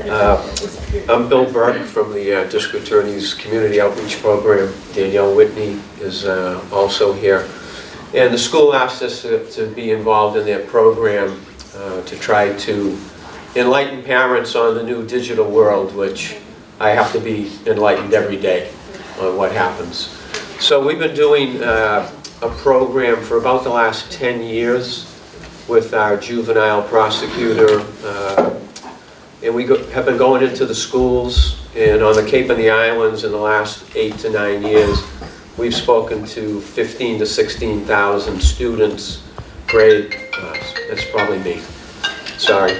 I'm Bill Burke from the District Attorney's Community Outreach Program. Danielle Whitney is also here. And the school asked us to be involved in their program to try to enlighten parents on the new digital world, which I have to be enlightened every day on what happens. So we've been doing a program for about the last 10 years with our juvenile prosecutor, and we have been going into the schools, and on the Cape and the Islands in the last 8 to 9 years, we've spoken to 15 to 16,000 students, grade, that's probably me, sorry. I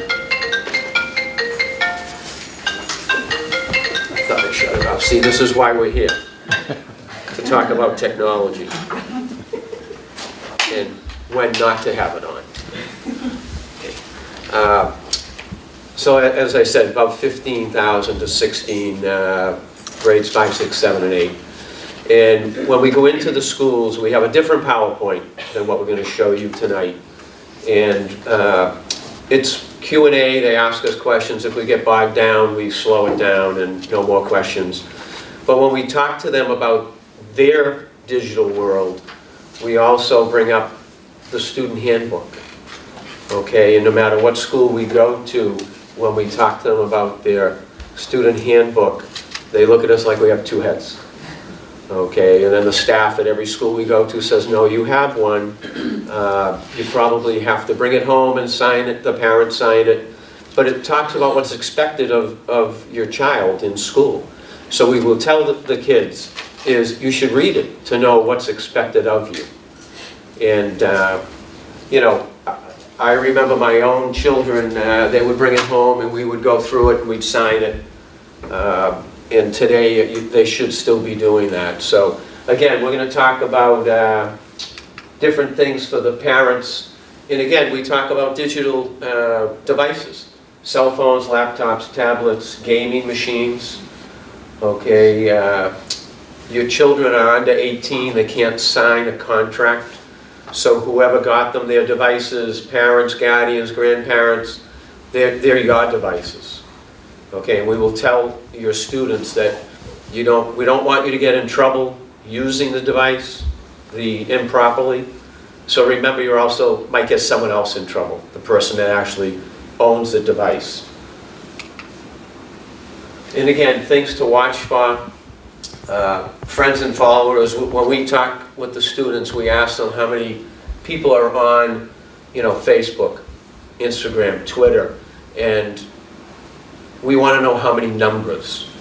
thought I shut it off. See, this is why we're here, to talk about technology and when not to have it on. Okay. So as I said, about 15,000 to 16, grades 5, 6, 7, and 8. And when we go into the schools, we have a different PowerPoint than what we're going to show you tonight. And it's Q&A, they ask us questions. If we get bogged down, we slow it down and no more questions. But when we talk to them about their digital world, we also bring up the Student Handbook. Okay, and no matter what school we go to, when we talk to them about their Student Handbook, they look at us like we have two heads. Okay, and then the staff at every school we go to says, no, you have one. You probably have to bring it home and sign it, the parents sign it. But it talks about what's expected of your child in school. So we will tell the kids is you should read it to know what's expected of you. And, you know, I remember my own children, they would bring it home and we would go through it and we'd sign it. And today, they should still be doing that. So again, we're going to talk about different things for the parents. And again, we talk about digital devices, cell phones, laptops, tablets, gaming machines. Okay, your children are under 18, they can't sign a contract. So whoever got them their devices, parents, guardians, grandparents, they're your devices. Okay, and we will tell your students that we don't want you to get in trouble using the device improperly. So remember, you also might get someone else in trouble, the person that actually owns the device. And again, things to watch for. Friends and followers. When we talk with the students, we ask them how many people are on, Facebook, Instagram, Twitter, and we want to know how many numbers.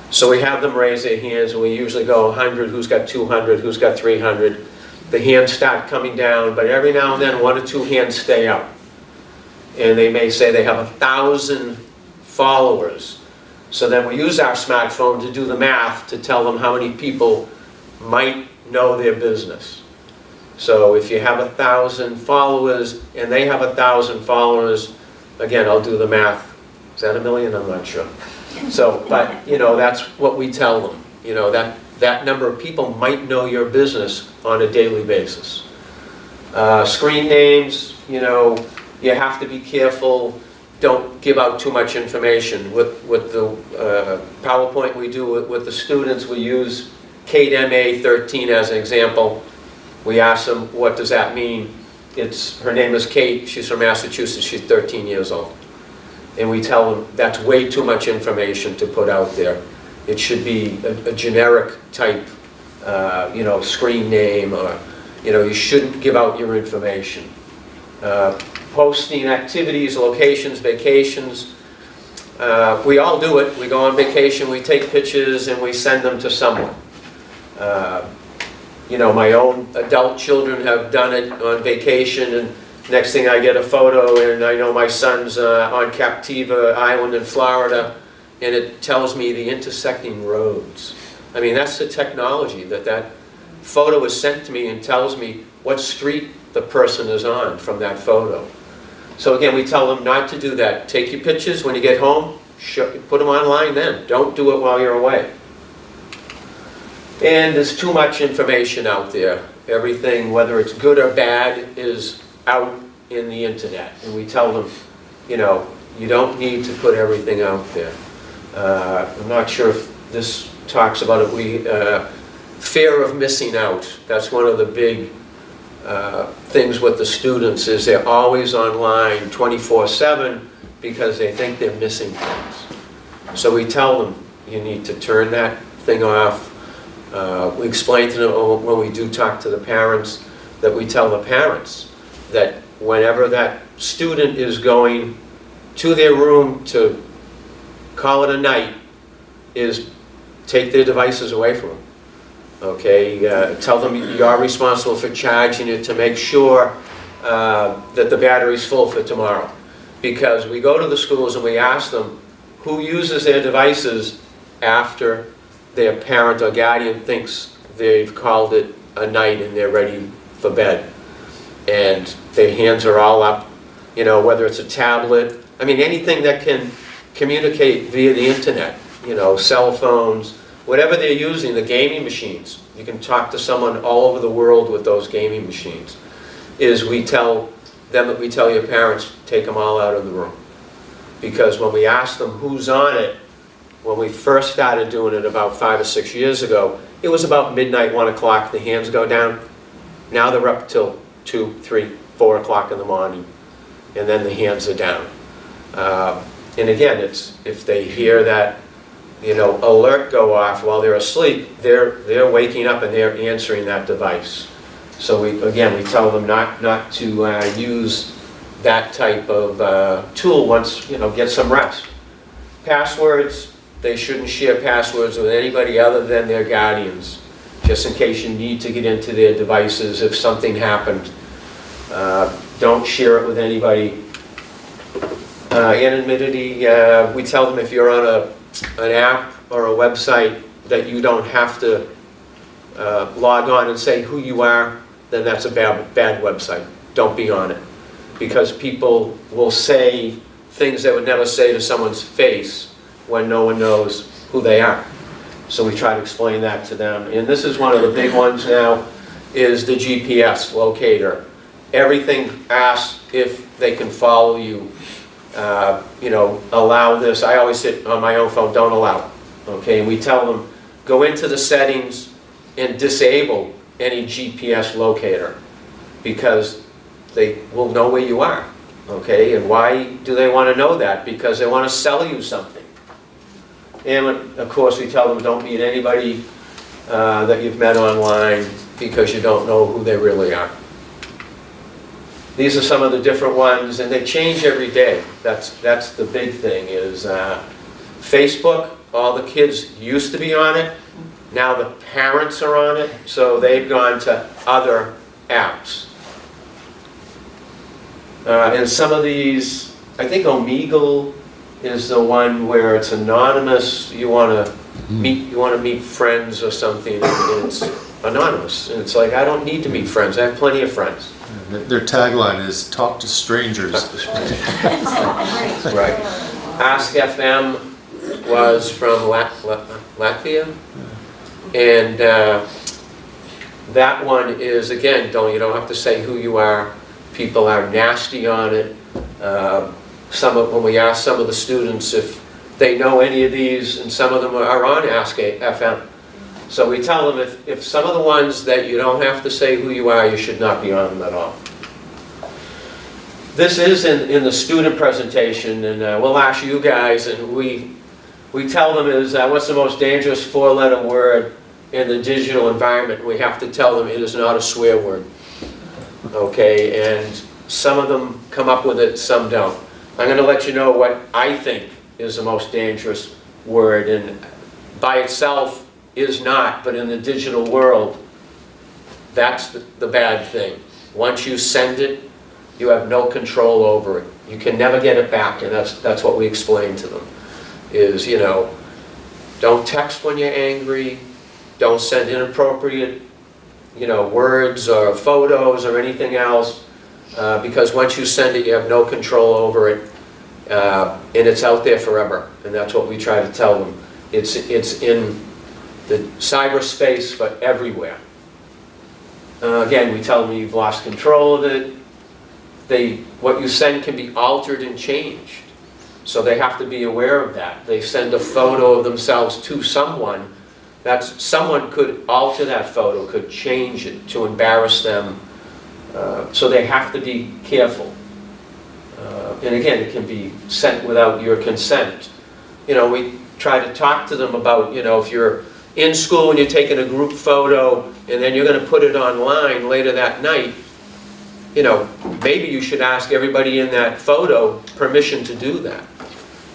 So we have them raise their hands, and we usually go 100, who's got 200, who's got 300. The hands start coming down, but every now and then 1 or 2 hands stay up. And they may say they have 1,000 followers. So then we use our smartphone to do the math to tell them how many people might know their business. So if you have 1,000 followers and they have 1,000 followers, again, I'll do the math. Is that 1 million? I'm not sure. So, but that's what we tell them. That number of people might know your business on a daily basis. Screen names, you have to be careful. Don't give out too much information. With the PowerPoint we do with the students, we use Kate MA 13 as an example. We ask them, what does that mean? Her name is Kate, she's from Massachusetts, she's 13 years old. And we tell them that's way too much information to put out there. It should be a generic type, screen name, or, you shouldn't give out your information. Posting activities, locations, vacations. We all do it. We go on vacation, we take pictures, and we send them to someone. My own adult children have done it on vacation, and next thing I get a photo, and I know my son's on Captiva Island in Florida, and it tells me the intersecting roads. I mean, that's the technology, that photo is sent to me and tells me what street the person is on from that photo. So again, we tell them not to do that. Take your pictures when you get home, put them online then. Don't do it while you're away. And there's too much information out there. Everything, whether it's good or bad, is out in the internet. And we tell them, you don't need to put everything out there. I'm not sure if this talks about it. Fear of missing out. That's one of the big things with the students, is they're always online 24/7 because they think they're missing things. So we tell them, you need to turn that thing off. We explain to them when we do talk to the parents, that we tell the parents that whenever that student is going to their room to call it a night, is take their devices away from them. Okay, tell them you're responsible for charging it to make sure that the battery's full for tomorrow. Because we go to the schools and we ask them who uses their devices after their parent or guardian thinks they've called it a night and they're ready for bed. And their hands are all up, whether it's a tablet, anything that can communicate via the internet, cell phones, whatever they're using, the gaming machines. You can talk to someone all over the world with those gaming machines. We tell your parents, take them all out of the room. Because when we ask them who's on it, when we first started doing it about 5 or 6 years ago, it was about midnight, 1 o'clock, the hands go down. Now they're up till 2, 3, 4 o'clock in the morning, and then the hands are down. And again, if they hear that alert go off while they're asleep, they're waking up and they're answering that device. So we tell them not to use that type of tool once, get some rest. Passwords, they shouldn't share passwords with anybody other than their guardians, just in case you need to get into their devices if something happened. Don't share it with anybody. Anonymity, we tell them if you're on an app or a website that you don't have to log on and say who you are, then that's a bad website. Don't be on it. Because people will say things they would never say to someone's face when no one knows who they are. So we try to explain that to them. And this is one of the big ones now, is the GPS locator. Everything asks if they can follow you. Allow this. I always sit on my own phone, don't allow. Okay, and we tell them, go into the settings and disable any GPS locator, because they will know where you are. Okay, and why do they want to know that? Because they want to sell you something. And of course we tell them, don't meet anybody that you've met online, because you don't know who they really are. These are some of the different ones, and they change every day. That's the big thing, is Facebook, all the kids used to be on it. Now the parents are on it, so they've gone to other apps. And some of these, I think Omegle is the one where it's anonymous. You want to meet friends or something, and it's anonymous. And it's like, I don't need to meet friends. I have plenty of friends. Their tagline is "Talk to strangers." Right. Ask FM was from Latvia, and that one is, again, you don't have to say who you are. People are nasty on it. When we ask some of the students if they know any of these, and some of them are on Ask FM. So we tell them if some of the ones that you don't have to say who you are, you should not be on them at all. This is in the student presentation, and we'll ask you guys, and we tell them is what's the most dangerous 4-letter word in the digital environment. We have to tell them it is not a swear word. Okay, and some of them come up with it, some don't. I'm going to let you know what I think is the most dangerous word, and by itself is not, but in the digital world, that's the bad thing. Once you send it, you have no control over it. You can never get it back, and that's what we explain to them. Is, don't text when you're angry, don't send inappropriate, words or photos or anything else, because once you send it, you have no control over it, and it's out there forever. And that's what we try to tell them. It's in the cyberspace, but everywhere. Again, we tell them you've lost control of it. What you send can be altered and changed. So they have to be aware of that. They send a photo of themselves to someone, someone could alter that photo, could change it to embarrass them. So they have to be careful. And again, it can be sent without your consent. We try to talk to them about, if you're in school and you're taking a group photo and then you're going to put it online later that night, maybe you should ask everybody in that photo permission to do that.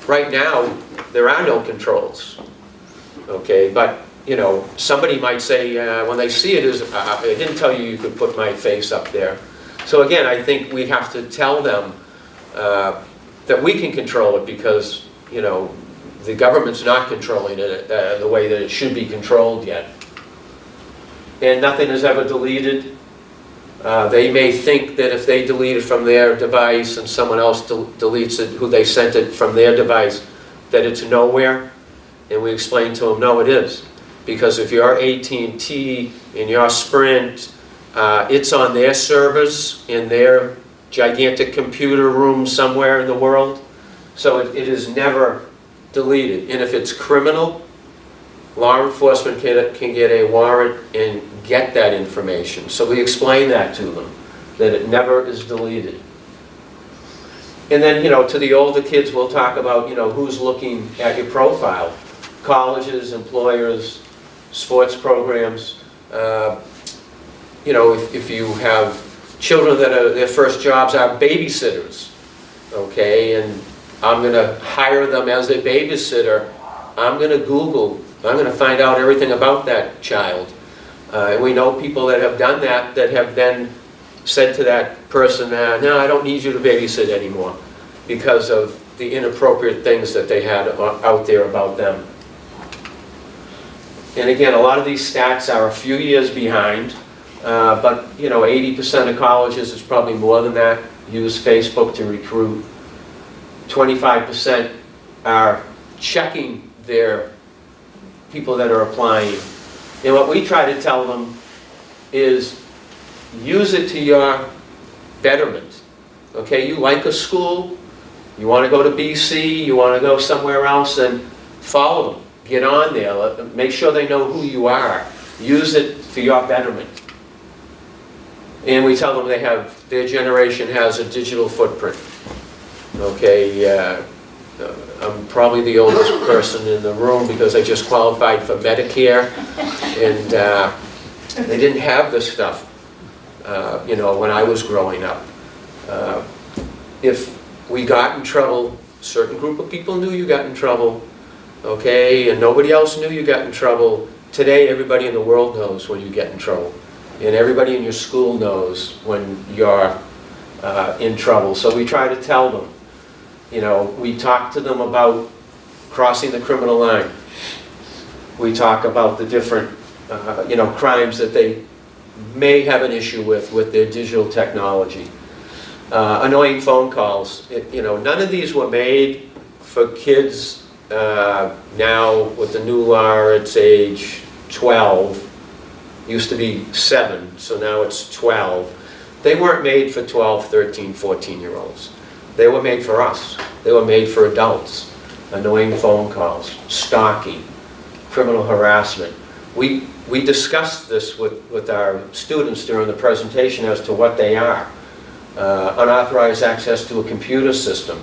Right now, there are no controls, okay? But, somebody might say, when they see it, I didn't tell you you could put my face up there. So again, I think we have to tell them that we can control it because, the government's not controlling it the way that it should be controlled yet. And nothing is ever deleted. They may think that if they delete it from their device and someone else deletes it, who they sent it from their device, that it's nowhere. And we explain to them, no, it is. Because if you're AT&T and you're Sprint, it's on their servers in their gigantic computer room somewhere in the world. So it is never deleted. And if it's criminal, law enforcement can get a warrant and get that information. So we explain that to them, that it never is deleted. And then, to the older kids, we'll talk about, who's looking at your profile. Colleges, employers, sports programs. If you have children that their first jobs are babysitters, okay, and I'm going to hire them as a babysitter, I'm going to Google, I'm going to find out everything about that child. And we know people that have done that have then said to that person, no, I don't need you to babysit anymore, because of the inappropriate things that they had out there about them. And again, a lot of these stats are a few years behind, but 80% of colleges, it's probably more than that, use Facebook to recruit. 25% are checking their people that are applying. And what we try to tell them is use it to your betterment. Okay, you like a school, you want to go to BC, you want to go somewhere else, then follow them. Get on there, make sure they know who you are. Use it for your betterment. And we tell them their generation has a digital footprint. Okay, I'm probably the oldest person in the room because I just qualified for Medicare, and they didn't have this stuff, when I was growing up. If we got in trouble, a certain group of people knew you got in trouble, okay, and nobody else knew you got in trouble. Today, everybody in the world knows when you get in trouble, and everybody in your school knows when you're in trouble. So we try to tell them. We talk to them about crossing the criminal line. We talk about the different, crimes that they may have an issue with their digital technology. Annoying phone calls. None of these were made for kids now with the new law. It's age 12. Used to be 7, so now it's 12. They weren't made for 12, 13, 14-year-olds. They were made for us. They were made for adults. Annoying phone calls, stalking, criminal harassment. We discussed this with our students during the presentation as to what they are. Unauthorized access to a computer system,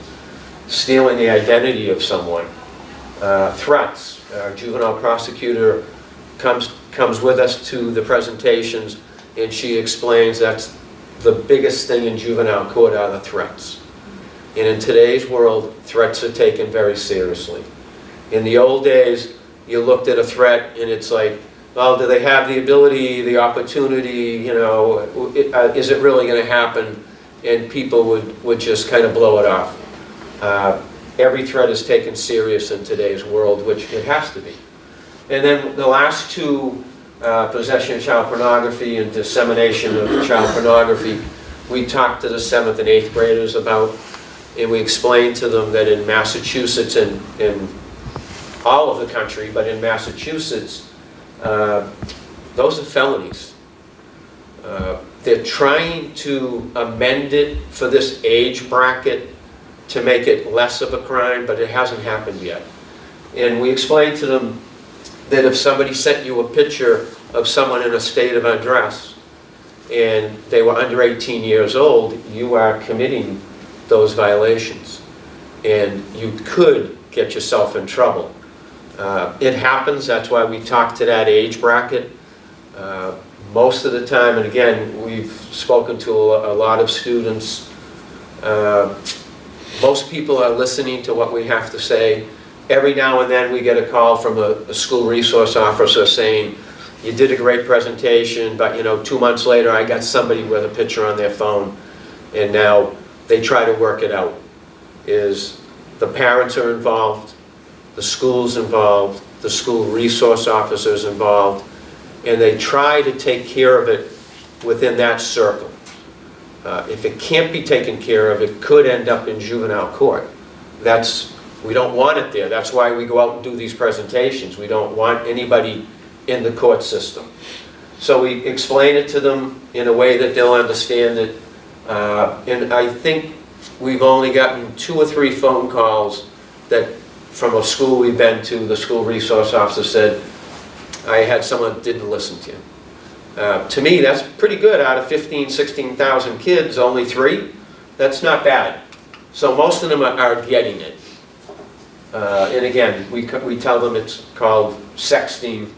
stealing the identity of someone, threats. Our juvenile prosecutor comes with us to the presentations, and she explains that's the biggest thing in juvenile court are the threats. And in today's world, threats are taken very seriously. In the old days, you looked at a threat and it's like, well, do they have the ability, the opportunity, is it really going to happen? And people would just kind of blow it off. Every threat is taken serious in today's world, which it has to be. And then the last two, possession of child pornography and dissemination of child pornography, we talked to the 7th and 8th graders about. And we explained to them that in Massachusetts and in all of the country, but in Massachusetts, those are felonies. They're trying to amend it for this age bracket to make it less of a crime, but it hasn't happened yet. And we explained to them that if somebody sent you a picture of someone in a state of undress and they were under 18 years old, you are committing those violations. And you could get yourself in trouble. It happens, that's why we talk to that age bracket. Most of the time, and again, we've spoken to a lot of students, most people are listening to what we have to say. Every now and then we get a call from a school resource officer saying, you did a great presentation, but 2 months later I got somebody with a picture on their phone, and now they try to work it out. Is the parents are involved, the school's involved, the school resource officer's involved, and they try to take care of it within that circle. If it can't be taken care of, it could end up in juvenile court. We don't want it there. That's why we go out and do these presentations. We don't want anybody in the court system. So we explain it to them in a way that they'll understand it. And I think we've only gotten 2 or 3 phone calls that from a school we've been to, the school resource officer said, I had someone that didn't listen to you. To me, that's pretty good. Out of 15,000, 16,000 kids, only 3? That's not bad. So most of them are getting it. And again, we tell them it's called sexting.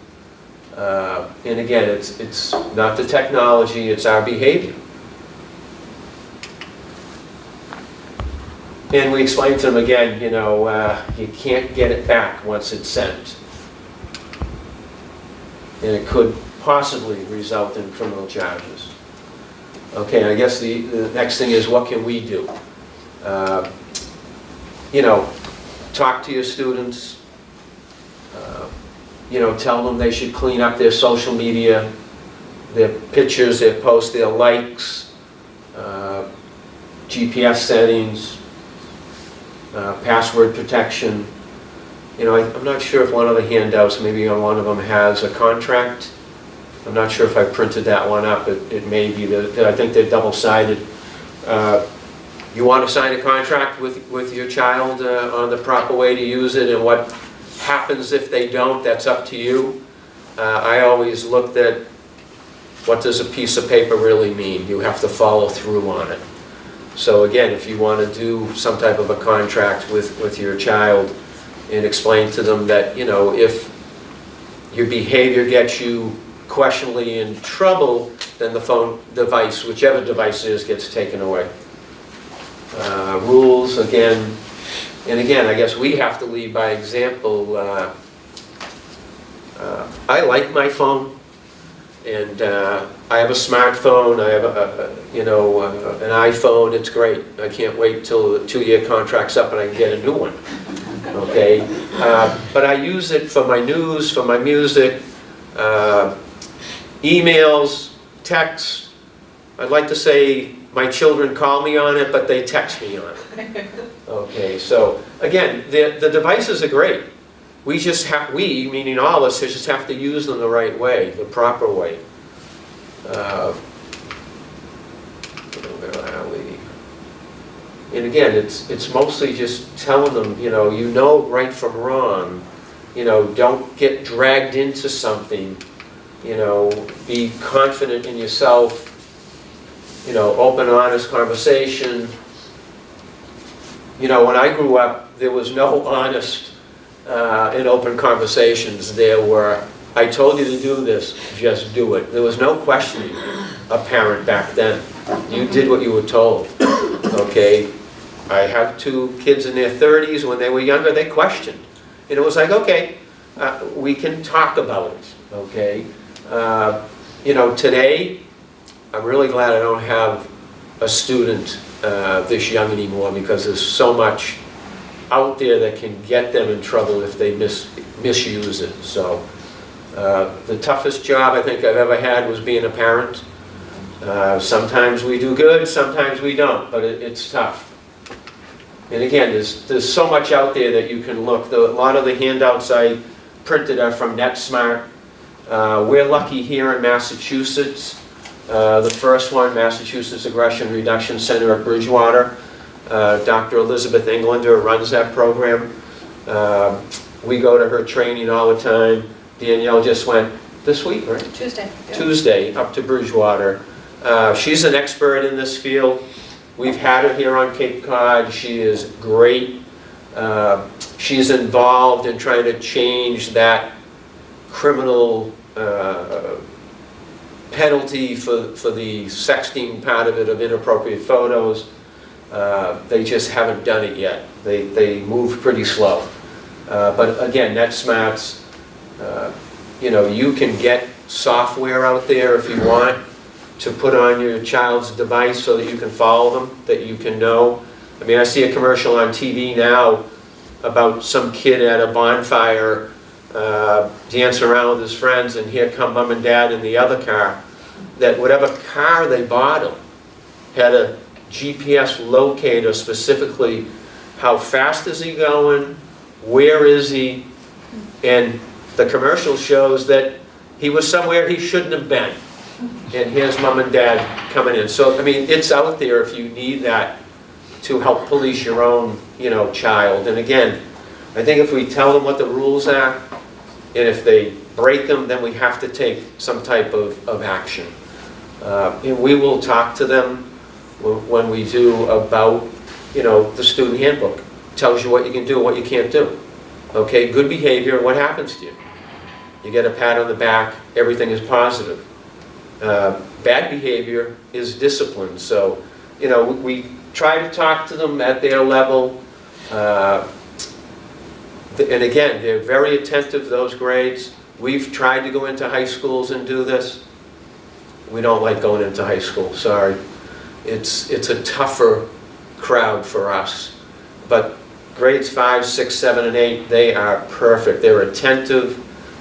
And again, it's not the technology, it's our behavior. And we explain to them again, you can't get it back once it's sent. And it could possibly result in criminal charges. Okay, I guess the next thing is, what can we do? Talk to your students. Tell them they should clean up their social media, their pictures, their posts, their likes, GPS settings, password protection. I'm not sure if one of the handouts, maybe on one of them, has a contract. I'm not sure if I printed that one up. It may be that I think they're double-sided. You want to sign a contract with your child on the proper way to use it, and what happens if they don't, that's up to you. I always looked at, what does a piece of paper really mean? You have to follow through on it. So again, if you want to do some type of a contract with your child, and explain to them that, if your behavior gets you questionably in trouble, then the phone device, whichever device it is, gets taken away. Rules, again, and again, I guess we have to lead by example. I like my phone, and I have a smartphone. I have an iPhone. It's great. I can't wait till the 2-year contract's up and I can get a new one. Okay, but I use it for my news, for my music, emails, texts. I'd like to say my children call me on it, but they text me on it. Okay, so again, the devices are great. We, meaning all of us, just have to use them the right way, the proper way. Where are we? And again, it's mostly just telling them, you know right from wrong. Don't get dragged into something. Be confident in yourself. Open, honest conversation. When I grew up, there was no honest and open conversations. There were, I told you to do this, just do it. There was no questioning a parent back then. You did what you were told. Okay? I have 2 kids in their 30s. When they were younger, they questioned. And it was like, okay, we can talk about it. Okay? Today, I'm really glad I don't have a student this young anymore, because there's so much out there that can get them in trouble if they misuse it. So the toughest job I think I've ever had was being a parent. Sometimes we do good, sometimes we don't, but it's tough. And again, there's so much out there that you can look. A lot of the handouts I printed are from NetSmart. We're lucky here in Massachusetts. The first one, Massachusetts Aggression Reduction Center at Bridgewater. Dr. Elizabeth Englander runs that program. We go to her training all the time. Danielle just went this week, right? Tuesday. Yeah. Tuesday, up to Bridgewater. She's an expert in this field. We've had her here on Cape Cod. She is great. She's involved in trying to change that criminal penalty for the sexting part of it, of inappropriate photos. They just haven't done it yet. They move pretty slow. But again, NetSmart's, you can get software out there if you want to put on your child's device so that you can follow them, that you can know. I mean, I see a commercial on TV now about some kid at a bonfire dancing around with his friends, and here come mom and dad in the other car. That whatever car they bought him had a GPS locator, specifically how fast is he going, where is he, and the commercial shows that he was somewhere he shouldn't have been. And here's mom and dad coming in. So, I mean, it's out there if you need that to help police your own, child. And again, I think if we tell them what the rules are, and if they break them, then we have to take some type of action. And we will talk to them when we do about, the Student Handbook. Tells you what you can do and what you can't do. Okay, good behavior, what happens to you? You get a pat on the back, everything is positive. Bad behavior is discipline. So, we try to talk to them at their level. And again, they're very attentive, those grades. We've tried to go into high schools and do this. We don't like going into high school, sorry. It's a tougher crowd for us. But grades 5, 6, 7, and 8, they are perfect. They're attentive.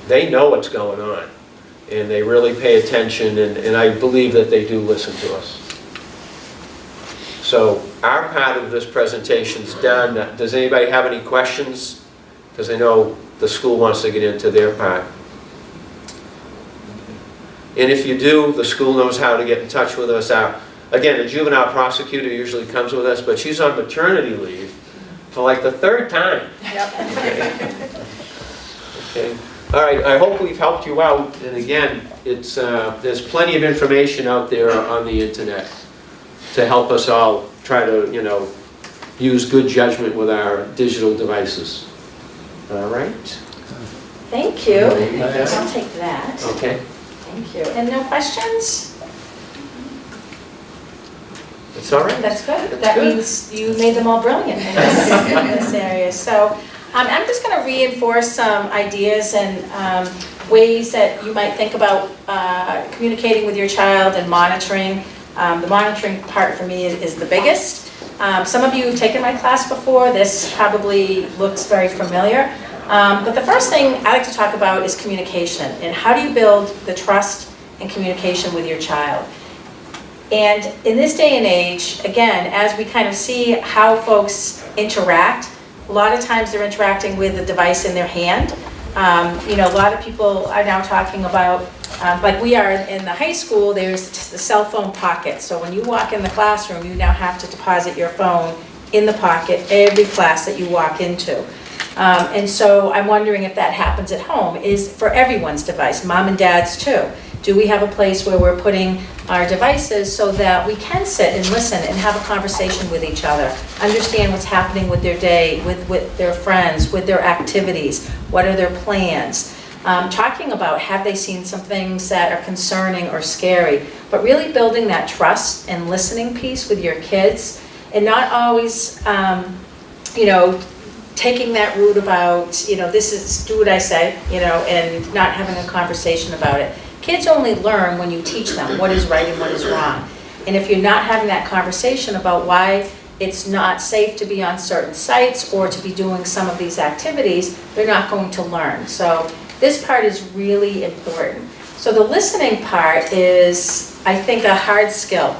They know what's going on. And they really pay attention, and I believe that they do listen to us. So our part of this presentation's done. Does anybody have any questions? Because I know the school wants to get into their part. And if you do, the school knows how to get in touch with us. Again, the juvenile prosecutor usually comes with us, but she's on maternity leave for like the 3rd time. Yep. Okay. All right, I hope we've helped you out. And again, there's plenty of information out there on the internet to help us all try to, use good judgment with our digital devices. All right? Thank you. Yeah. I'll take that. Okay. Thank you. And no questions? It's all right. That's good. That's That good. means you made them all brilliant in this area. So I'm just going to reinforce some ideas and ways that you might think about communicating with your child and monitoring. The monitoring part for me is the biggest. Some of you have taken my class before. This probably looks very familiar. But the first thing I like to talk about is communication, and how do you build the trust and communication with your child. And in this day and age, again, as we kind of see how folks interact, a lot of times they're interacting with a device in their hand. A lot of people are now talking about, like we are in the high school, there's the cell phone pocket. So when you walk in the classroom, you now have to deposit your phone in the pocket every class that you walk into. And so I'm wondering if that happens at home, is for everyone's device, mom and dad's too. Do we have a place where we're putting our devices so that we can sit and listen and have a conversation with each other, understand what's happening with their day, with their friends, with their activities, what are their plans, talking about have they seen some things that are concerning or scary, but really building that trust and listening piece with your kids, and not always, taking that route about, this is, do what I say, and not having a conversation about it. Kids only learn when you teach them what is right and what is wrong. And if you're not having that conversation about why it's not safe to be on certain sites or to be doing some of these activities, they're not going to learn. So this part is really important. So the listening part is, I think, a hard skill,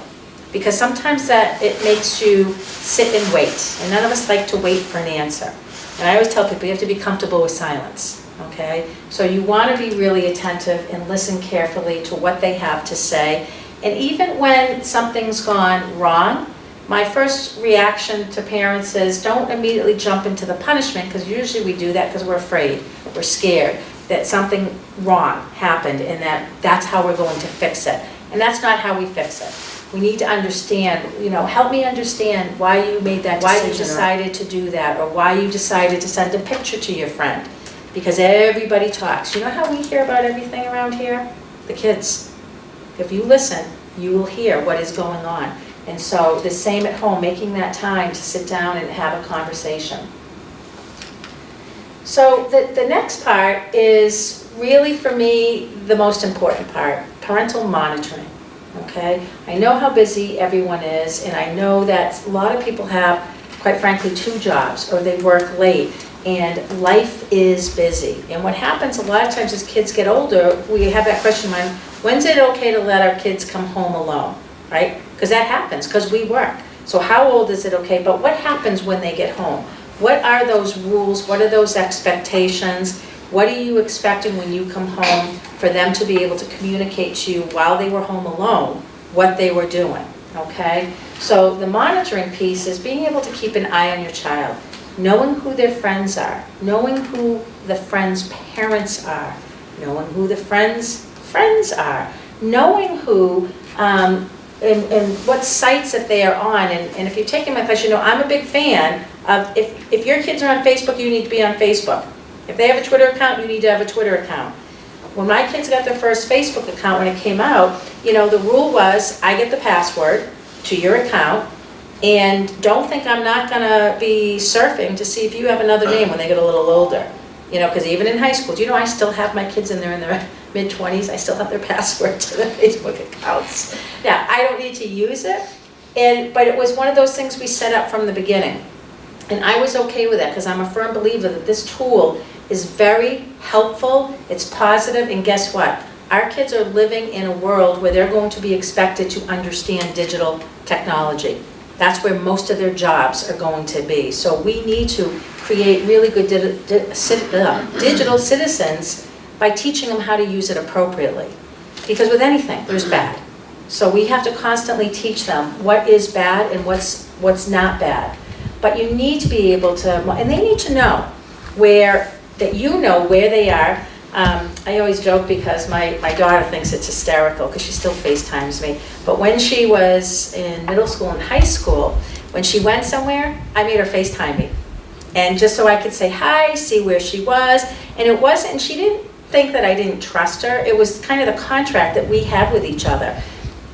because sometimes that it makes you sit and wait. And none of us like to wait for an answer. And I always tell people you have to be comfortable with silence. Okay, so you want to be really attentive and listen carefully to what they have to say. And even when something's gone wrong, my first reaction to parents is don't immediately jump into the punishment, because usually we do that because we're afraid, we're scared that something wrong happened and that's how we're going to fix it. And that's not how we fix it. We need to understand, help me understand why you made that decision, why you decided to do that, or why you decided to send a picture to your friend. Because everybody talks. You know how we hear about everything around here? The kids. If you listen, you will hear what is going on. And so the same at home, making that time to sit down and have a conversation. So the next part is really, for me, the most important part, parental monitoring. Okay? I know how busy everyone is, and I know that a lot of people have, quite frankly, 2 jobs, or they work late, and life is busy. And what happens a lot of times as kids get older, we have that question in mind, when's it okay to let our kids come home alone, right? Because that happens, because we work. So how old is it okay? But what happens when they get home? What are those rules? What are those expectations? What are you expecting when you come home for them to be able to communicate to you while they were home alone what they were doing, okay? So the monitoring piece is being able to keep an eye on your child, knowing who their friends are, knowing who the friends' parents are, knowing who the friends' friends are, knowing who, and what sites that they are on. And if you're taking my class, I'm a big fan of, if your kids are on Facebook, you need to be on Facebook. If they have a Twitter account, you need to have a Twitter account. When my kids got their first Facebook account, when it came out, the rule was, I get the password to your account, and don't think I'm not gonna be surfing to see if you have another name when they get a little older. Because even in high school, I still have my kids in their mid-20s, I still have their password to their Facebook accounts. Now, I don't need to use it, but it was one of those things we set up from the beginning. And I was okay with that, because I'm a firm believer that this tool is very helpful, it's positive, and guess what? Our kids are living in a world where they're going to be expected to understand digital technology. That's where most of their jobs are going to be. So we need to create really good digital citizens by teaching them how to use it appropriately. Because with anything, there's bad. So we have to constantly teach them what is bad and what's not bad. But you need to be able to, and they need to know where they are. I always joke because my daughter thinks it's hysterical because she still FaceTimes me. But when she was in middle school and high school, when she went somewhere, I made her FaceTime me. And just so I could say hi, see where she was. And she didn't think that I didn't trust her. It was kind of the contract that we had with each other.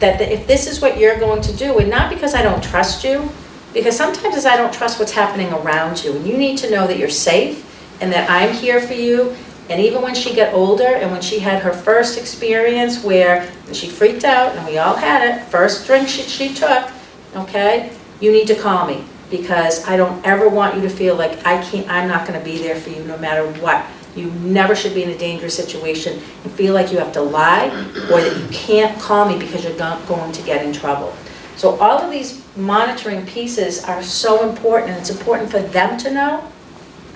That if this is what you're going to do, and not because I don't trust you, because sometimes I don't trust what's happening around you. And you need to know that you're safe and that I'm here for you. And even when she got older and when she had her first experience where she freaked out, and we all had it, first drink she took, okay, you need to call me, because I don't ever want you to feel like I'm not going to be there for you no matter what. You never should be in a dangerous situation and feel like you have to lie or that you can't call me because you're going to get in trouble. So all of these monitoring pieces are so important, and it's important for them to know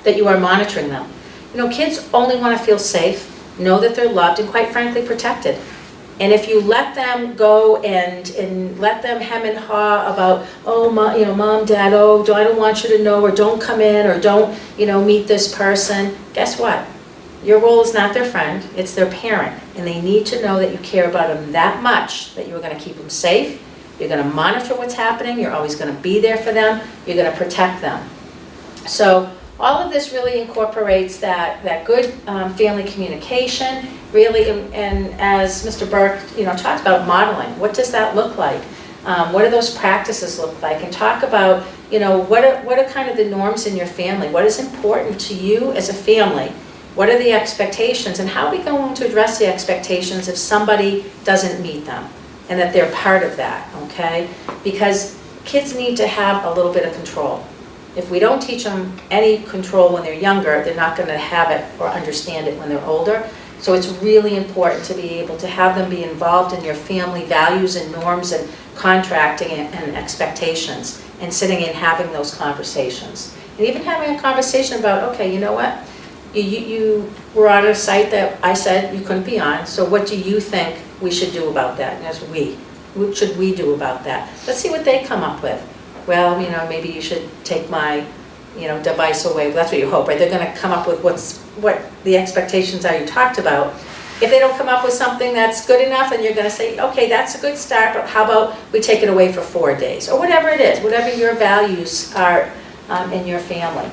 that you are monitoring them. Kids only want to feel safe, know that they're loved, and quite frankly protected. And if you let them go and let them hem and haw about, oh, mom, dad, oh, I don't want you to know, or don't come in, or don't, meet this person, guess what? Your role is not their friend, it's their parent. And they need to know that you care about them that much, that you're going to keep them safe, you're going to monitor what's happening, you're always going to be there for them, you're going to protect them. So all of this really incorporates that good family communication, really, and as Mr. Burke, talked about modeling. What does that look like? What do those practices look like? And talk about, what are kind of the norms in your family? What is important to you as a family? What are the expectations? And how are we going to address the expectations if somebody doesn't meet them? And that they're part of that, okay? Because kids need to have a little bit of control. If we don't teach them any control when they're younger, they're not going to have it or understand it when they're older. So it's really important to be able to have them be involved in your family values and norms and contracting and expectations, and sitting and having those conversations. And even having a conversation about, okay, you know what? You were on a site that I said you couldn't be on, so what do you think we should do about that? And what should we do about that? Let's see what they come up with. well, maybe you should take my, device away. Well, that's what you hope, right? They're gonna come up with what the expectations are you talked about. If they don't come up with something that's good enough, then you're gonna say, okay, that's a good start, but how about we take it away for 4 days? Or whatever it is, whatever your values are in your family.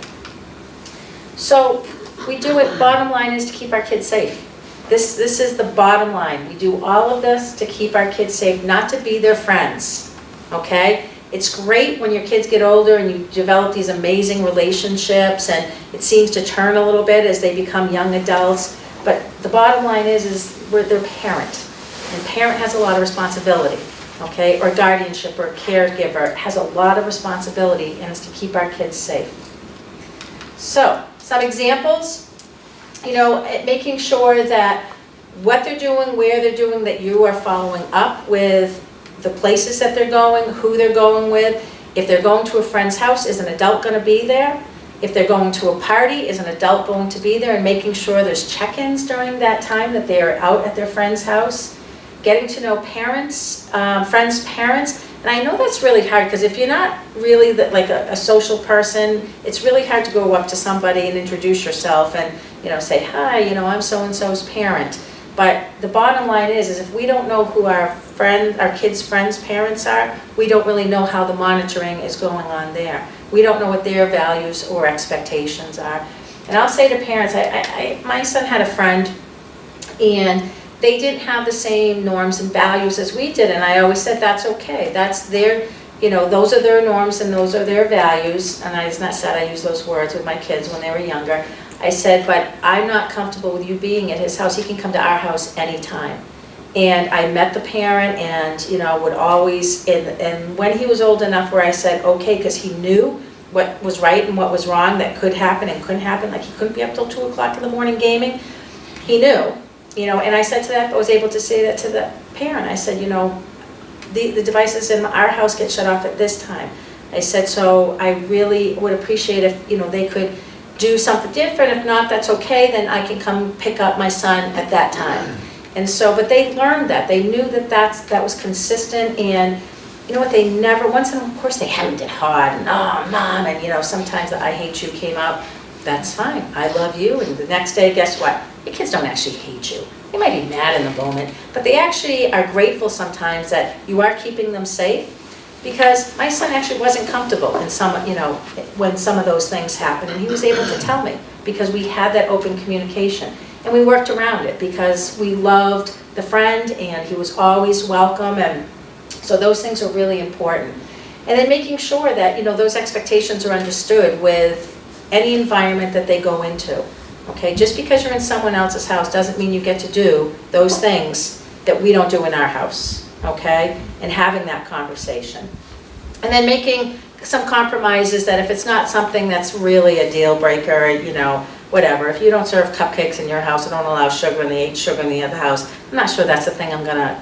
So we do it, bottom line is to keep our kids safe. This is the bottom line. We do all of this to keep our kids safe, not to be their friends, okay? It's great when your kids get older and you develop these amazing relationships and it seems to turn a little bit as they become young adults. But the bottom line is we're their parent. And parent has a lot of responsibility, okay? Or guardianship or caregiver has a lot of responsibility, and it's to keep our kids safe. So, some examples, making sure that what they're doing, where they're doing, that you are following up with the places that they're going, who they're going with. If they're going to a friend's house, is an adult going to be there? If they're going to a party, is an adult going to be there? And making sure there's check-ins during that time that they are out at their friend's house. Getting to know parents, friends' parents. And I know that's really hard, because if you're not really like a social person, it's really hard to go up to somebody and introduce yourself and say, hi, I'm so-and-so's parent. But the bottom line is if we don't know who our kids' friends' parents are, we don't really know how the monitoring is going on there. We don't know what their values or expectations are. And I'll say to parents, my son had a friend, and they didn't have the same norms and values as we did, and I always said that's okay. That's their, those are their norms and those are their values. And it's not said I use those words with my kids when they were younger. I said, but I'm not comfortable with you being at his house. He can come to our house anytime. And I met the parent and, would always, and when he was old enough where I said, okay, because he knew what was right and what was wrong that could happen and couldn't happen, like he couldn't be up till 2 o'clock in the morning gaming, he knew, and I said to that, I was able to say that to the parent. I said, the devices in our house get shut off at this time. I said, so I really would appreciate if, they could do something different. If not, that's okay, then I can come pick up my son at that time. And so, but they learned that. They knew that was consistent, and they never, once in a while, of course they hemmed it hard, and oh, mom, and sometimes the I hate you came out. That's fine, I love you, and the next day, guess what? Your kids don't actually hate you. They might be mad in the moment, but they actually are grateful sometimes that you are keeping them safe, because my son actually wasn't comfortable in some, when some of those things happened, and he was able to tell me, because we had that open communication. And we worked around it because we loved the friend and he was always welcome, and so those things are really important. And then making sure that those expectations are understood with any environment that they go into. Okay, just because you're in someone else's house doesn't mean you get to do those things that we don't do in our house. Okay, and having that conversation. And then making some compromises that if it's not something that's really a deal breaker, whatever. If you don't serve cupcakes in your house or don't allow sugar and they eat sugar in the other house, I'm not sure that's the thing I'm gonna,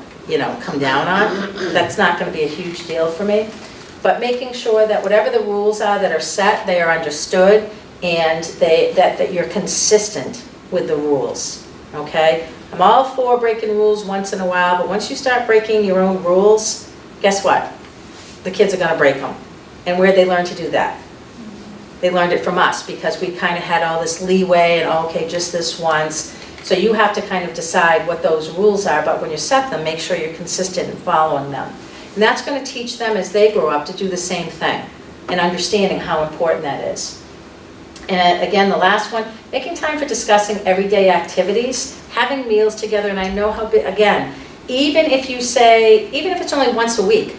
come down on. That's not gonna be a huge deal for me. But making sure that whatever the rules are that are set, they are understood, and that you're consistent with the rules, okay? I'm all for breaking rules once in a while, but once you start breaking your own rules, guess what? The kids are gonna break them. And where'd they learn to do that? They learned it from us, because we kind of had all this leeway and, okay, just this once. So you have to kind of decide what those rules are, but when you set them, make sure you're consistent in following them. And that's going to teach them as they grow up to do the same thing, and understanding how important that is. And again, the last one, making time for discussing everyday activities, having meals together, and I know how big, again, even if it's only once a week,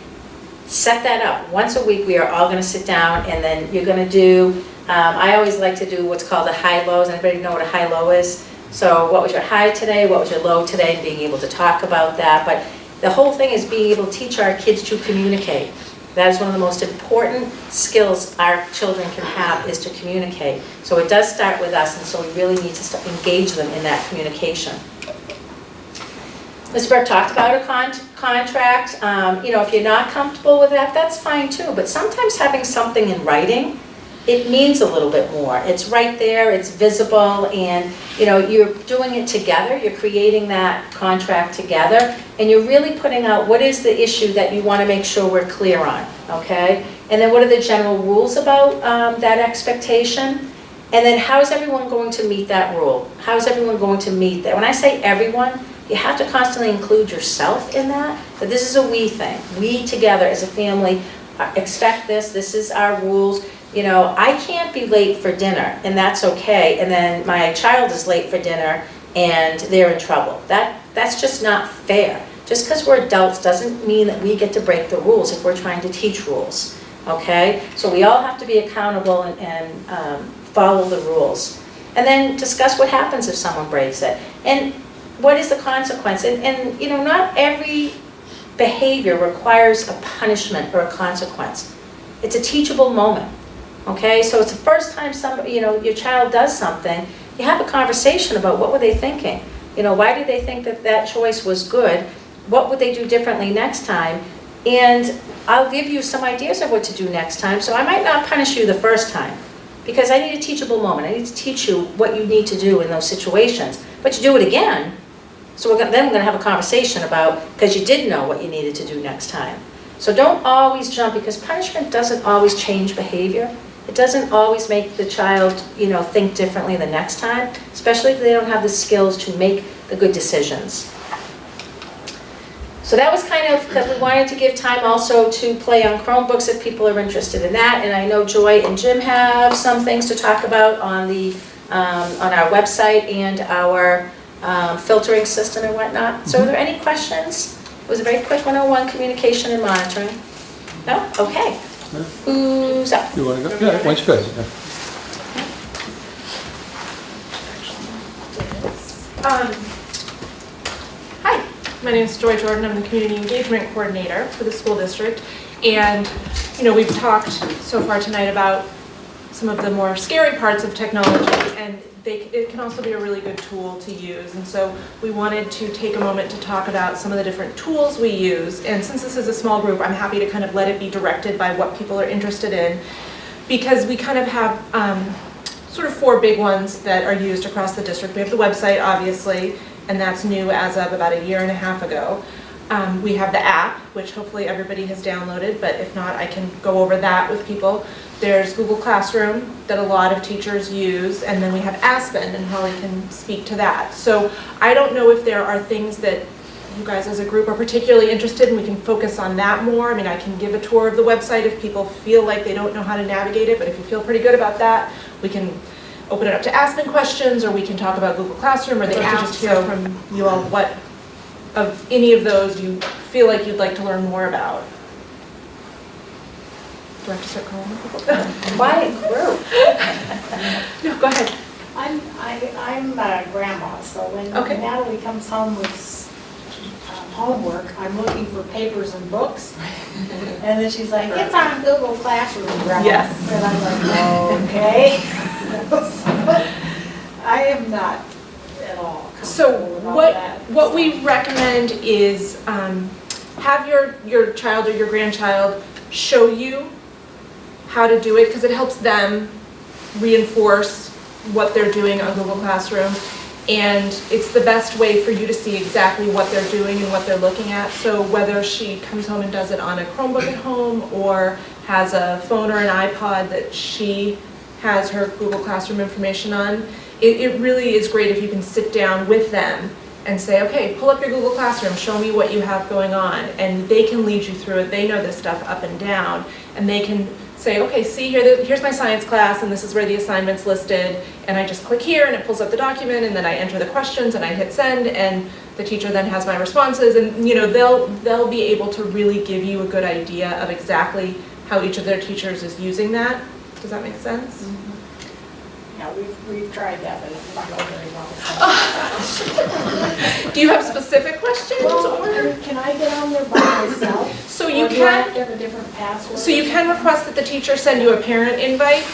set that up. Once a week we are all going to sit down, and then you're going to do, I always like to do what's called a high-lows. Anybody know what a high-low is? So what was your high today, what was your low today, and being able to talk about that. But the whole thing is being able to teach our kids to communicate. That is one of the most important skills our children can have, is to communicate. So it does start with us, and so we really need to engage them in that communication. Ms. Burke talked about a contract. If you're not comfortable with that, that's fine too. But sometimes having something in writing, it means a little bit more. It's right there, it's visible, and you're doing it together. You're creating that contract together, and you're really putting out what is the issue that you want to make sure we're clear on, okay? And then what are the general rules about that expectation? And then how is everyone going to meet that rule? How is everyone going to meet that? When I say everyone, you have to constantly include yourself in that, but this is a we thing. We together as a family expect this, this is our rules. You know, I can't be late for dinner, and that's okay, and then my child is late for dinner and they're in trouble. That's just not fair. Just because we're adults doesn't mean that we get to break the rules if we're trying to teach rules, okay? So we all have to be accountable and follow the rules. And then discuss what happens if someone breaks it. And what is the consequence? And you know, not every behavior requires a punishment or a consequence. It's a teachable moment, okay? So it's the first time somebody, you know, your child does something, you have a conversation about what were they thinking? You know, why did they think that that choice was good? What would they do differently next time? And I'll give you some ideas of what to do next time. So I might not punish you the first time, because I need a teachable moment. I need to teach you what you need to do in those situations. But you do it again, so then we're going to have a conversation about, because you did know what you needed to do next time. So don't always jump, because punishment doesn't always change behavior. It doesn't always make the child, you know, think differently the next time, especially if they don't have the skills to make the good decisions. So that was kind of, because we wanted to give time also to play on Chromebooks if people are interested in that. And I know Joy and Jim have some things to talk about on our website and our filtering system and whatnot. So are there any questions? It was a very quick 101, communication and monitoring. No? Okay. Who's up? You want to go? Yeah, why don't you go ahead? Hi, my name is Joy Jordan. I'm the Community Engagement Coordinator for the school district. And, you know, we've talked so far tonight about some of the more scary parts of technology, and it can also be a really good tool to use. And so we wanted to take a moment to talk about some of the different tools we use. And since this is a small group, I'm happy to kind of let it be directed by what people are interested in, because we kind of have sort of 4 big ones that are used across the district. We have the website, obviously, and that's new as of about 1.5 years ago. We have the app, which hopefully everybody has downloaded, but if not, I can go over that with people. There's Google Classroom that a lot of teachers use, and then we have Aspen, and Holly can speak to that. So I don't know if there are things that you guys as a group are particularly interested in. We can focus on that more. I mean, I can give a tour of the website if people feel like they don't know how to navigate it, but if you feel pretty good about that, we can open it up to Aspen questions, or we can talk about Google Classroom or the app. Just hear from you all what of any of those you feel like you'd like to learn more about. Do I have to start calling people? Quiet group. No, go ahead. I'm a grandma, so when Okay. Natalie comes home with homework, I'm looking for papers and books. And then she's like, it's on Google Classroom, Grandma. Yes. And I'm like, okay. I am not at all So comfortable with all that. what we recommend is have your child or your grandchild show you how to do it, because it helps them reinforce what they're doing on Google Classroom, and it's the best way for you to see exactly what they're doing and what they're looking at. So whether she comes home and does it on a Chromebook at home, or has a phone or an iPod that she has her Google Classroom information on, it really is great if you can sit down with them and say, okay, pull up your Google Classroom, show me what you have going on, and they can lead you through it. They know this stuff up and down, and they can say, okay, see, here's my science class, and this is where the assignment's listed, and I just click here, and it pulls up the document, and then I enter the questions, and I hit send, and the teacher then has my responses, and you know, they'll be able to really give you a good idea of exactly how each of their teachers is using that. Does that make sense? Yeah, we've tried that, but it didn't go very well. Do you have specific questions? Well, Or? can I get on there by myself? So you Or do I have can, to have a different password? so you can request that the teacher send you a parent invite,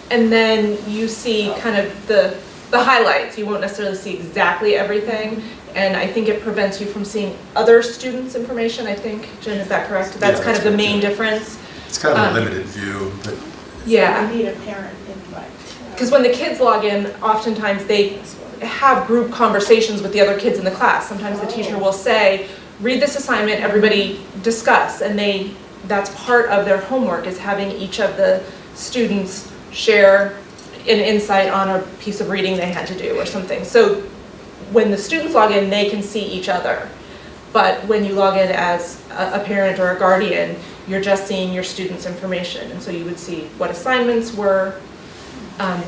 and then you see kind of the highlights. You won't necessarily see exactly everything, and I think it prevents you from seeing other students' information, I think. Jen, is that correct? That's Yeah, kind of that's the right, main yeah. difference. It's kind of a limited view, but Yeah. I need a parent invite. Because when the kids log in, oftentimes they have group conversations with the other kids in the class. Sometimes the teacher will say, read this assignment, everybody discuss, and they that's part of their homework, is having each of the students share an insight on a piece of reading they had to do or something. So when the students log in, they can see each other. But when you log in as a parent or a guardian, you're just seeing your students' information. And so you would see what assignments were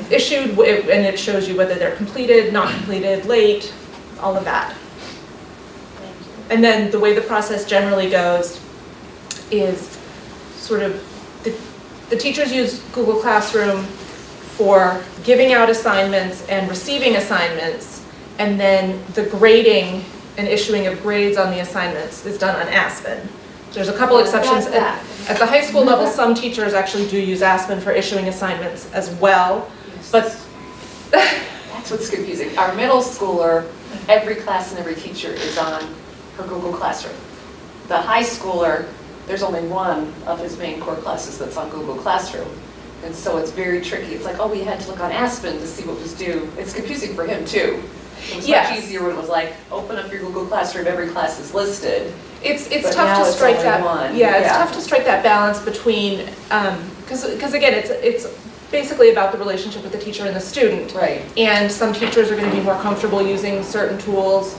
issued, and it shows you whether they're completed, not completed, late, all of that. And then the way the process generally goes is sort of, the teachers use Google Classroom for giving out assignments and receiving assignments, and then the grading and issuing of grades on the assignments is done on Aspen. There's a couple exceptions. At the high school level, some teachers actually do use Aspen for issuing assignments as well, but That's what's confusing. Our middle schooler, every class and every teacher is on her Google Classroom. The high schooler, there's only one of his main core classes that's on Google Classroom. And so it's very tricky. It's like, oh, we had to look on Aspen to see what was due. It's confusing for him too. It was Yes. much easier when it was like, open up your Google Classroom, every class is listed. it's But tough now to it's strike only that. one. Yeah, it's Yeah. tough to strike that balance between, because again, it's basically about the relationship with the teacher and the student. Right. And some teachers are going to be more comfortable using certain tools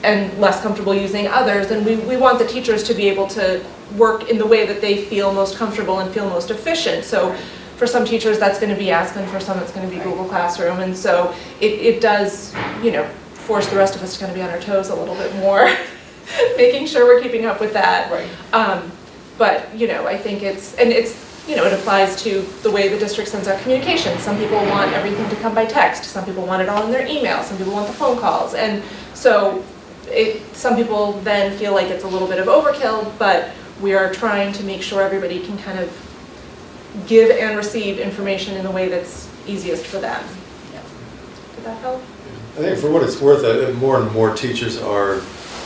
and less comfortable using others. And we want the teachers to be able to work in the way that they feel most comfortable and feel most efficient. So for some teachers, that's going to be Aspen, for some it's going to be Google Classroom. And so it does, force the rest of us to kind of be on our toes a little bit more, making sure we're keeping up with that. Right. But, I think it applies to the way the district sends out communication. Some people want everything to come by text. Some people want it all in their email. Some people want the phone calls. And so some people then feel like it's a little bit of overkill, but we are trying to make sure everybody can kind of give and receive information in the way that's easiest for them. Did that help? I think for what it's worth, more and more teachers are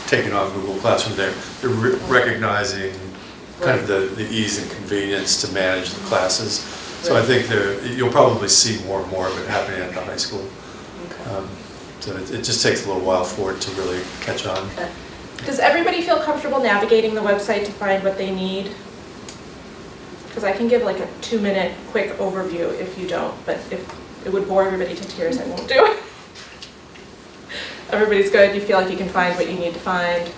taking on Google Classroom. They're recognizing kind of the ease and convenience to manage the classes. So I think you'll probably see more and more of it happening at the high school. So it just takes a little while for it to really catch on. Does everybody feel comfortable navigating the website to find what they need? Because I can give like a 2-minute quick overview if you don't, but if it would bore everybody to tears, I won't do it. Everybody's good, you feel like you can find what you need to find.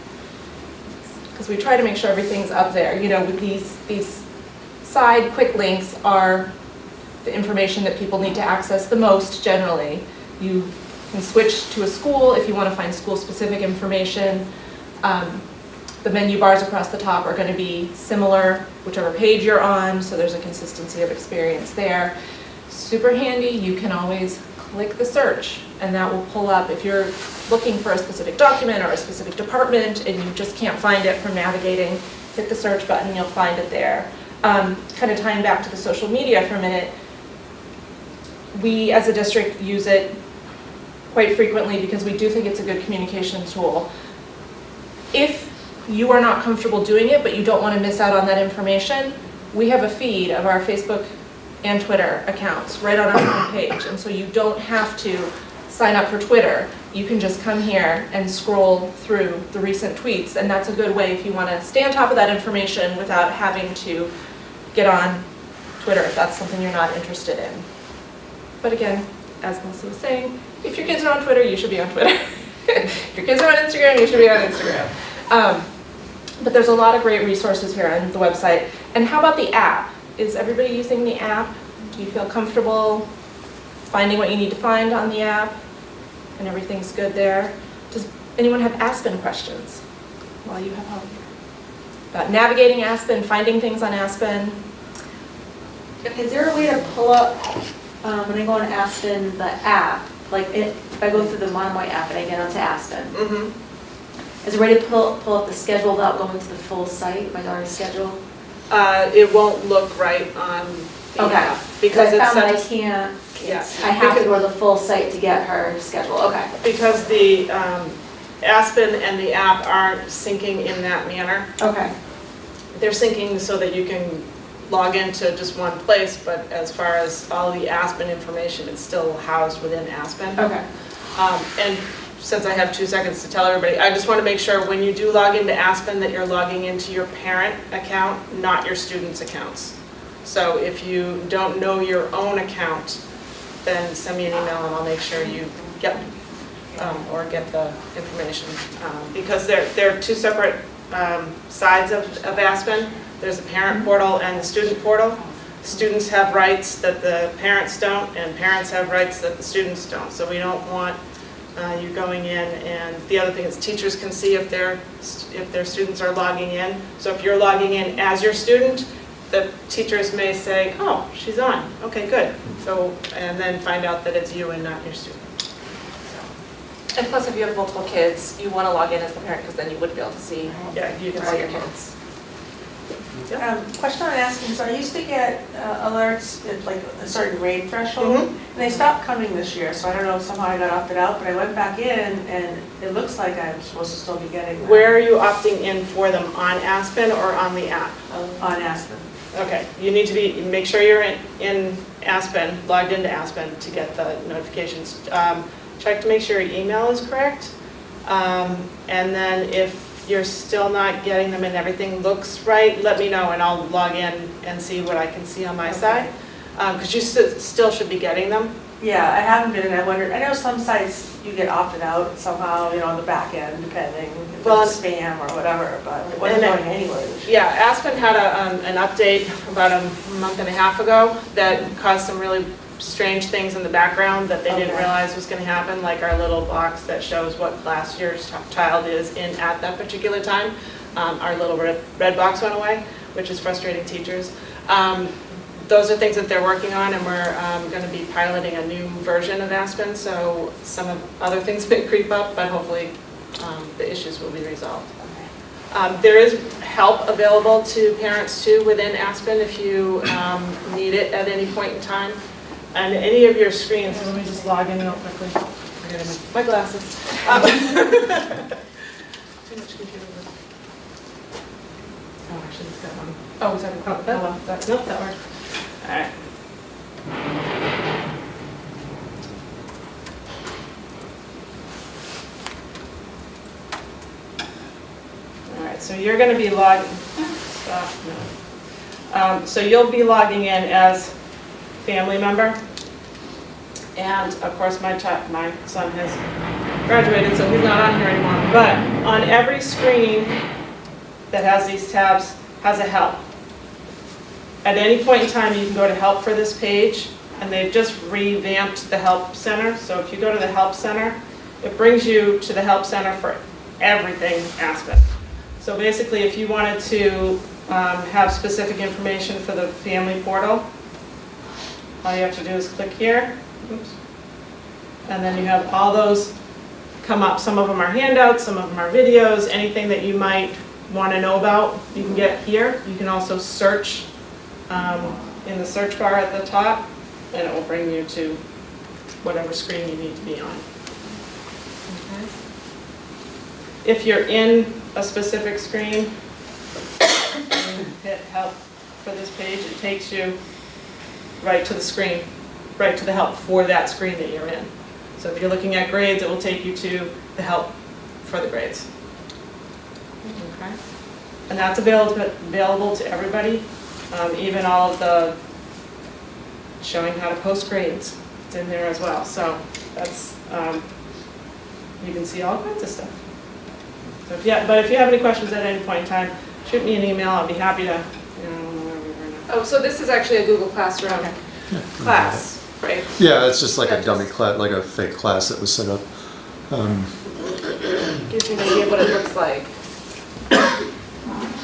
Because we try to make sure everything's up there. With these side quick links are the information that people need to access the most generally. You can switch to a school if you want to find school-specific information. The menu bars across the top are going to be similar, whichever page you're on, so there's a consistency of experience there. Super handy, you can always click the search, and that will pull up if you're looking for a specific document or a specific department and you just can't find it from navigating, hit the search button, you'll find it there. Kind of tying back to the social media for a minute, we as a district use it quite frequently because we do think it's a good communication tool. If you are not comfortable doing it, but you don't want to miss out on that information, we have a feed of our Facebook and Twitter accounts right on our homepage. And so you don't have to sign up for Twitter. You can just come here and scroll through the recent tweets. And that's a good way if you want to stay on top of that information without having to get on Twitter if that's something you're not interested in. But again, as Melissa was saying, if your kids are on Twitter, you should be on Twitter. If your kids are on Instagram, you should be on Instagram. But there's a lot of great resources here on the website. And how about the app? Is everybody using the app? Do you feel comfortable finding what you need to find on the app? And everything's good there? Does anyone have Aspen questions while you have help? About navigating Aspen, finding things on Aspen? Is there a way to pull up, when I go on Aspen, the app, like if I go through the Monomoy app and I get onto Aspen, is there a way to pull up the schedule without going to the full site, my daughter's schedule? It won't look right on the app because I it's found that I such can't, yeah. I have to go to the full site to get her schedule, okay. Because the Aspen and the app aren't syncing in that manner. Okay. They're syncing so that you can log into just one place, but as far as all the Aspen information, it's still housed within Aspen. Okay. And since I have 2 seconds to tell everybody, I just want to make sure when you do log into Aspen that you're logging into your parent account, not your students' accounts. So if you don't know your own account, then send me an email and I'll make sure you get or get the information. Because they're two separate sides of Aspen. There's the parent portal and the student portal. Students have rights that the parents don't, and parents have rights that the students don't. So we don't want you going in, and the other thing is teachers can see if their students are logging in. So if you're logging in as your student, the teachers may say, oh, she's on, okay, good. So, and then find out that it's you and not your student. And plus, if you have multiple kids, you want to log in as the parent because then you would be able to see Yeah, you can all see your your kids. Question on asking, so I used to get alerts at like a certain grade threshold, Mhm. and they stopped coming this year, so I don't know if somehow I got opted out, but I went back in, and it looks like I'm supposed to still be getting them. Where are you opting in for them, on Aspen or on the app? On Aspen. Okay, you need to make sure you're in Aspen, logged into Aspen to get the notifications. Check to make sure your email is correct. And then if you're still not getting them and everything looks right, let me know and I'll log in and see what I can see on my side. Because you still should be getting them. Yeah, I haven't been, and I wondered, I know some sites you get opted out somehow, you know, on the back end, depending if Well, it's spam or whatever, but it wasn't and going anywhere this year. Yeah, Aspen had an update about a month and a half ago that caused some really strange things in the background that they didn't Okay. realize was going to happen, like our little box that shows what class your child is in at that particular time. Our little red box went away, which is frustrating teachers. Those are things that they're working on, and we're going to be piloting a new version of Aspen, so some of other things may creep up, but hopefully the issues will be resolved. There is help available to parents too within Aspen if you need it at any point in time. And any of your screens, let me just log in real quickly. I gotta make my glasses. Too much computer work. Oh, actually, it's got one. Oh, is that, nope, that worked. All right. All right, so you're going to be logging. Stop. No. So you'll be logging in as family member. And of course, my son has graduated, so he's not on here anymore. But on every screen that has these tabs has a help. At any point in time, you can go to help for this page, and they've just revamped the help center. So if you go to the help center, it brings you to the help center for everything Aspen. So basically, if you wanted to have specific information for the family portal, all you have to do is click here. Oops. And then you have all those come up. Some of them are handouts, some of them are videos, anything that you might want to know about, you can get here. You can also search in the search bar at the top, and it will bring you to whatever screen you need to be on. Okay. If you're in a specific screen, and hit help for this page, it takes you right to the screen, right to the help for that screen that you're in. So if you're looking at grades, it will take you to the help for the grades. Okay. And that's available to everybody, even all of the showing how to post grades. It's in there as well. So that's, you can see all kinds of stuff. So if you have any questions at any point in time, shoot me an email. I'll be happy to, wherever we were now. Oh, so this is actually a Google Classroom Okay. class, right? Yeah, it's just like a That's dummy just- class, like a fake class that was set up. Gives you an idea of what it looks like.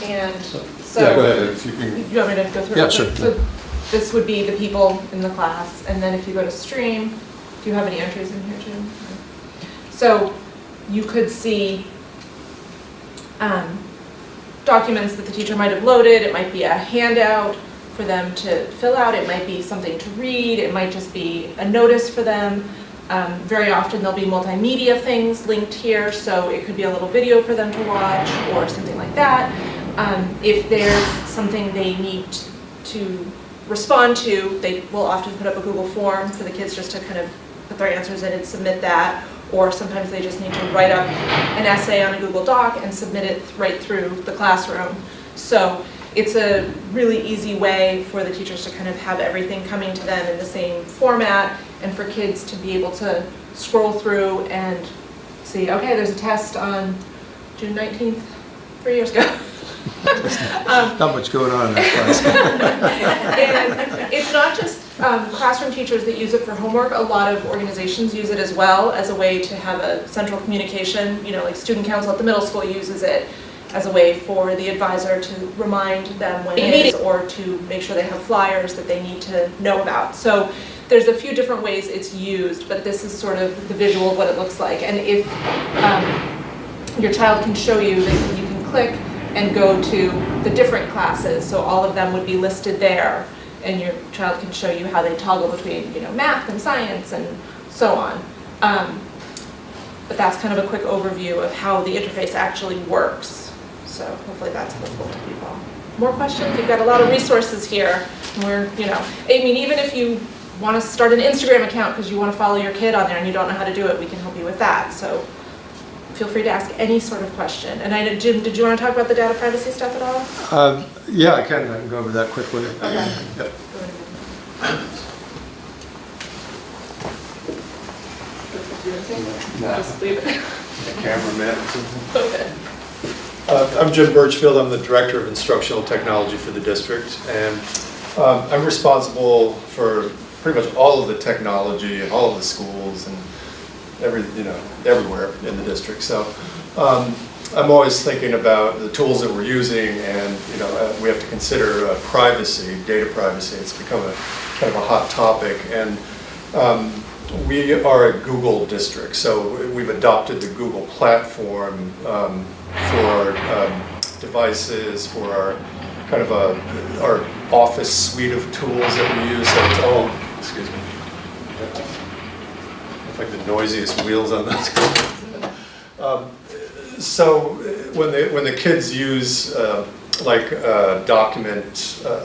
And so. Yeah, go ahead, if you can. You want me to go through it? Yeah, real quick? sure. So this would be the people in the class, and then if you go to stream, do you have any entries in here too? So you could see documents that the teacher might have loaded. It might be a handout for them to fill out. It might be something to read. It might just be a notice for them. Very often there'll be multimedia things linked here, so it could be a little video for them to watch or something like that. If there's something they need to respond to, they will often put up a Google form for the kids just to kind of put their answers in and submit that. or sometimes they just need to write up an essay on a Google Doc and submit it right through the classroom. So it's a really easy way for the teachers to kind of have everything coming to them in the same format, and for kids to be able to scroll through and see, okay, there's a test on June 19th, 3 years ago. Not much going on in that class. And it's not just classroom teachers that use it for homework. A lot of organizations use it as well as a way to have a central communication. You know, like Student Council at the middle school uses it as a way for the advisor to remind them when it is, or to make sure they have flyers that they need to know about. So there's a few different ways it's used, but this is sort of the visual of what it looks like. And if your child can show you, that you can click and go to the different classes, so all of them would be listed there, and your child can show you how they toggle between, you know, math and science and so on. But that's kind of a quick overview of how the interface actually works. So hopefully that's helpful to people. More questions? You've got a lot of resources here. We're, you know, I mean, even if you want to start an Instagram account because you want to follow your kid on there and you don't know how to do it, we can help you with that. So feel free to ask any sort of question. And I know, Jim, did you want to talk about the data privacy stuff at all? Yeah, I can go over that quickly. Okay. Yep. Just leave it. Cameraman. Okay. I'm Jim Birchfield. I'm the Director of Instructional Technology for the district, and I'm responsible for pretty much all of the technology in all of the schools and everywhere in the district. So I'm always thinking about the tools that we're using, and we have to consider privacy, data privacy. It's become a kind of a hot topic, and we are a Google district, so we've adopted the Google platform for devices, for our kind of our office suite of tools that we use. So it's all, excuse me, like the noisiest wheels on those cars. So when the kids use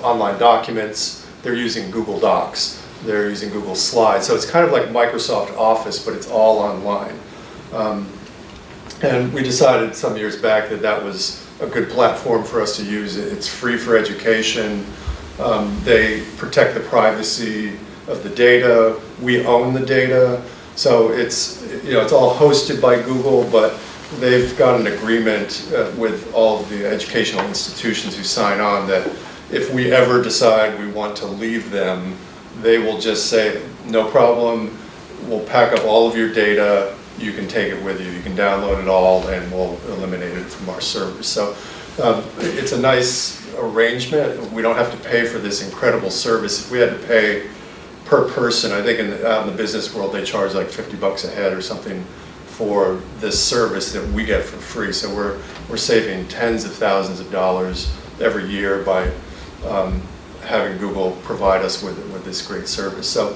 online documents, they're using Google Docs. They're using Google Slides. So it's kind of like Microsoft Office, but it's all online. And we decided some years back that that was a good platform for us to use. It's free for education. They protect the privacy of the data. We own the data. So it's all hosted by Google, but they've got an agreement with all of the educational institutions who sign on that if we ever decide we want to leave them, they will just say, no problem, we'll pack up all of your data, you can take it with you, you can download it all, and we'll eliminate it from our servers. So it's a nice arrangement. We don't have to pay for this incredible service. If we had to pay per person, I think out in the business world they charge like $50 a head or something for this service that we get for free. So we're saving tens of thousands of dollars every year by having Google provide us with this great service. So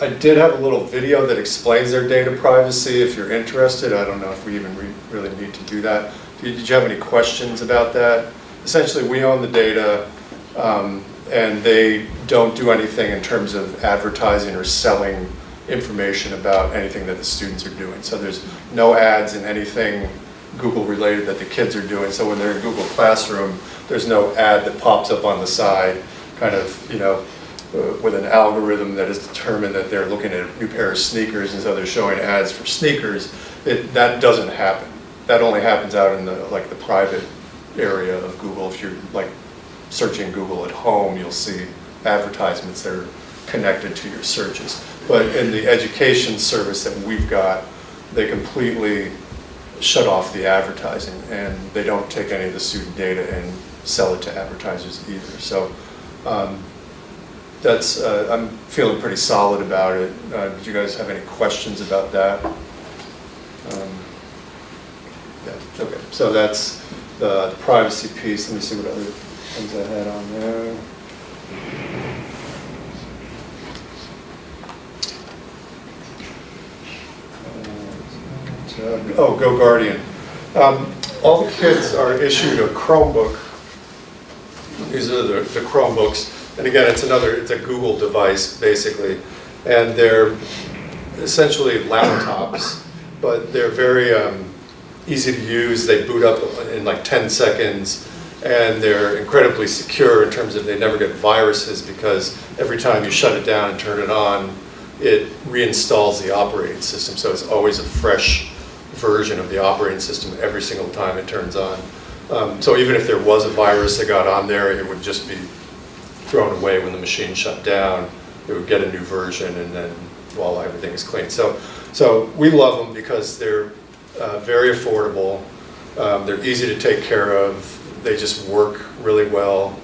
I did have a little video that explains their data privacy if you're interested. I don't know if we even really need to do that. Did you have any questions about that? Essentially, we own the data, and they don't do anything in terms of advertising or selling information about anything that the students are doing. So there's no ads in anything Google related that the kids are doing. So when they're in Google Classroom, there's no ad that pops up on the side, kind of, with an algorithm that has determined that they're looking at a new pair of sneakers, and so they're showing ads for sneakers. That doesn't happen. That only happens out in the private area of Google. If you're searching Google at home, you'll see advertisements that are connected to your searches. But in the education service that we've got, they completely shut off the advertising, and they don't take any of the student data and sell it to advertisers either. So I'm feeling pretty solid about it. Did you guys have any questions about that? Yeah, okay, so that's the privacy piece. Let me see what other things I had on there. Goguardian. All the kids are issued a Chromebook. These are the Chromebooks. And again, it's a Google device, basically. And they're essentially laptops, but they're very easy to use. They boot up in like 10 seconds, and they're incredibly secure in terms of they never get viruses, because every time you shut it down and turn it on, it reinstalls the operating system. So it's always a fresh version of the operating system every single time it turns on. So even if there was a virus that got on there, it would just be thrown away when the machine shut down. It would get a new version, and then voila, everything is clean. So we love them because they're very affordable. They're easy to take care of. They just work really well.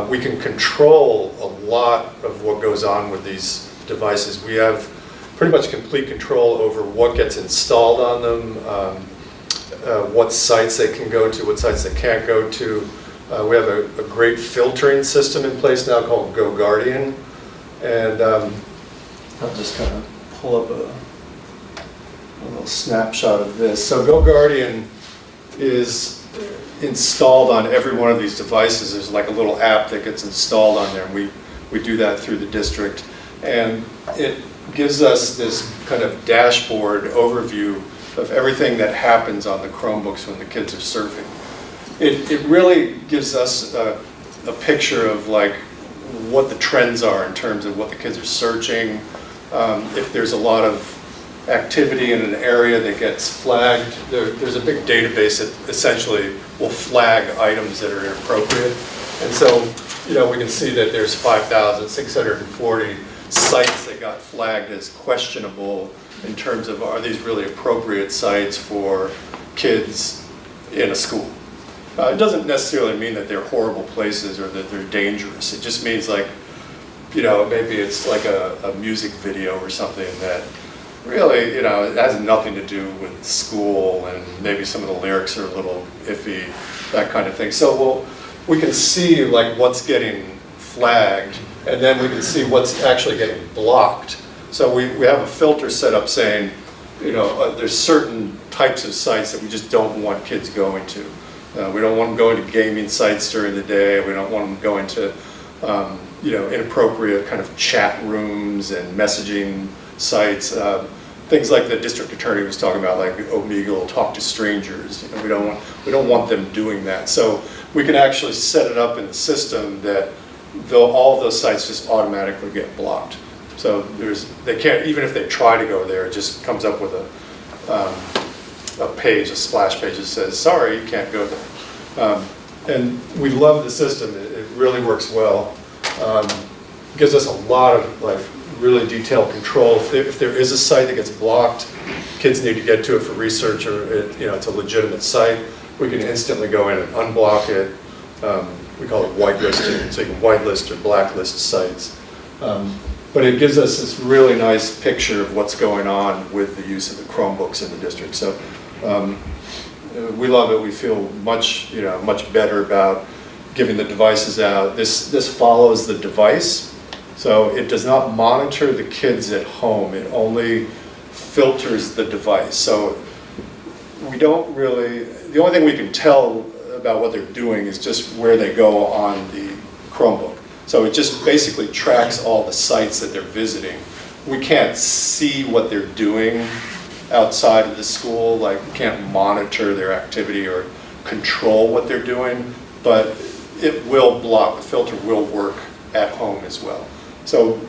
We can control a lot of what goes on with these devices. We have pretty much complete control over what gets installed on them, what sites they can go to, what sites they can't go to. We have a great filtering system in place now called Goguardian. And I'll just kind of pull up a little snapshot of this. So Goguardian is installed on every one of these devices. There's like a little app that gets installed on there, and we do that through the district. And it gives us this kind of dashboard overview of everything that happens on the Chromebooks when the kids are surfing. It really gives us a picture of like what the trends are in terms of what the kids are searching. If there's a lot of activity in an area that gets flagged, there's a big database that essentially will flag items that are inappropriate. And so, you know, we can see that there's 5,640 sites that got flagged as questionable in terms of, are these really appropriate sites for kids in a school? It doesn't necessarily mean that they're horrible places or that they're dangerous. It just means, like, you know, maybe it's like a music video or something that really, you know, it has nothing to do with school, and maybe some of the lyrics are a little iffy, that kind of thing. So we can see like what's getting flagged, and then we can see what's actually getting blocked. So we have a filter set up saying, you know, there's certain types of sites that we just don't want kids going to. We don't want them going to gaming sites during the day. We don't want them going to, you know, inappropriate kind of chat rooms and messaging sites. Things like the district attorney was talking about, like Omegle, talk to strangers. You know, we don't want them doing that. So we can actually set it up in the system that all of those sites just automatically get blocked. So they can't, even if they try to go there, it just comes up with a page, a splash page that says, sorry, you can't go there. And we love the system. It really works well. It gives us a lot of like really detailed control. If there is a site that gets blocked, kids need to get to it for research, or you know, it's a legitimate site, we can instantly go in and unblock it. We call it whitelisting, so you can whitelist or blacklist sites. But it gives us this really nice picture of what's going on with the use of the Chromebooks in the district. So we love it. We feel much better about giving the devices out. This follows the device. So it does not monitor the kids at home. It only filters the device. So we don't really, the only thing we can tell about what they're doing is just where they go on the Chromebook. So it just basically tracks all the sites that they're visiting. We can't see what they're doing outside of the school, like we can't monitor their activity or control what they're doing, but it will block, the filter will work at home as well. So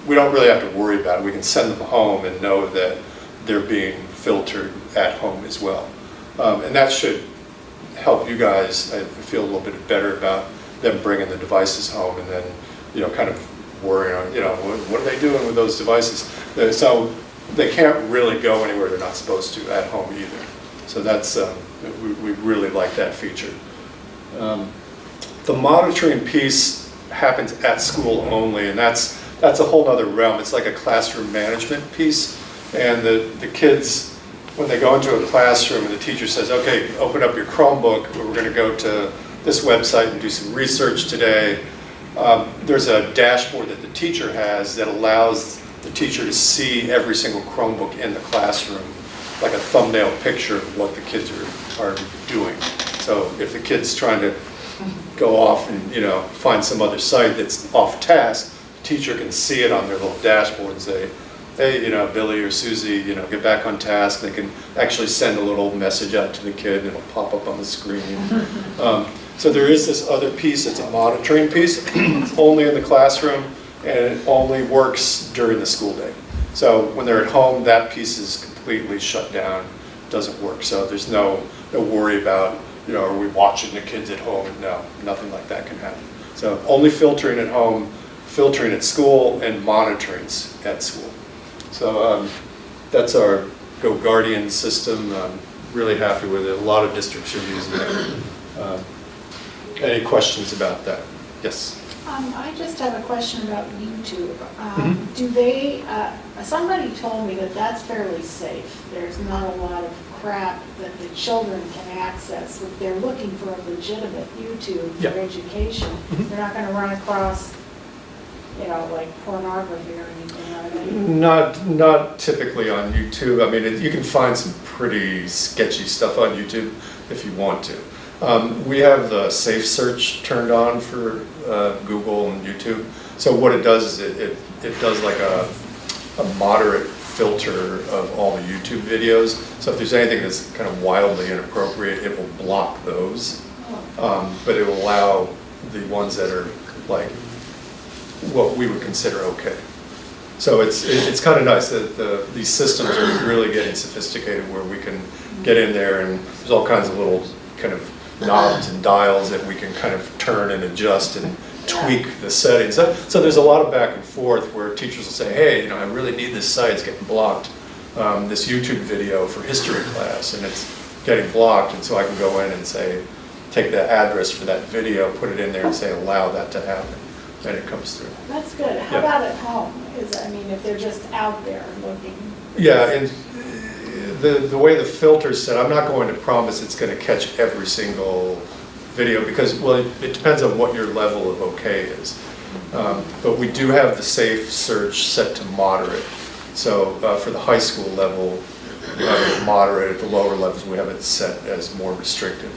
we don't really have to worry about it. We can send them home and know that they're being filtered at home as well. And that should help you guys, I feel a little bit better about them bringing the devices home and then, you know, kind of worrying on, you know, what are they doing with those devices? So they can't really go anywhere they're not supposed to at home either. So that's, we really like that feature. The monitoring piece happens at school only, and that's a whole other realm. It's like a classroom management piece, and the kids, when they go into a classroom and the teacher says, okay, open up your Chromebook, we're going to go to this website and do some research today. There's a dashboard that the teacher has that allows the teacher to see every single Chromebook in the classroom, like a thumbnail picture of what the kids are doing. So if the kid's trying to go off and, you know, find some other site that's off task, the teacher can see it on their little dashboard and say, hey, Billy or Susie, get back on task. They can actually send a little message out to the kid and it'll pop up on the screen. So there is this other piece, it's a monitoring piece, only in the classroom, and it only works during the school day. So when they're at home, that piece is completely shut down, doesn't work. So there's no worry about, are we watching the kids at home? No, nothing like that can happen. So only filtering at home, filtering at school, and monitoring at school. So that's our Goguardian system. I'm really happy with it. A lot of districts are using it. Any questions about that? Yes. I just have a question about YouTube. Do they, somebody told me that that's fairly safe. There's not a lot of crap that the children can access. If they're looking for a legitimate YouTube for education, they're not going to run across, like pornography or anything, are they? Not typically on YouTube. I mean, you can find some pretty sketchy stuff on YouTube if you want to. We have the safe search turned on for Google and YouTube. So what it does is it does like a moderate filter of all the YouTube videos. So if there's anything that's kind of wildly inappropriate, it will block those. But it will allow the ones that are like what we would consider okay. So it's kind of nice that these systems are really getting sophisticated where we can get in there and there's all kinds of little kind of knobs and dials that we can kind of turn and adjust and tweak the settings. So there's a lot of back and forth where teachers will say, hey, I really need this site, it's getting blocked, this YouTube video for history class, and it's getting blocked, and so I can go in and say, take the address for that video, put it in there and say, allow that to happen, and it comes through. That's good. How about at home? If they're just out there looking? Yeah, and the way the filter's set, I'm not going to promise it's going to catch every single video because, well, it depends on what your level of okay is. But we do have the safe search set to moderate. So for the high school level, we have it moderate. At the lower levels, we have it set as more restrictive.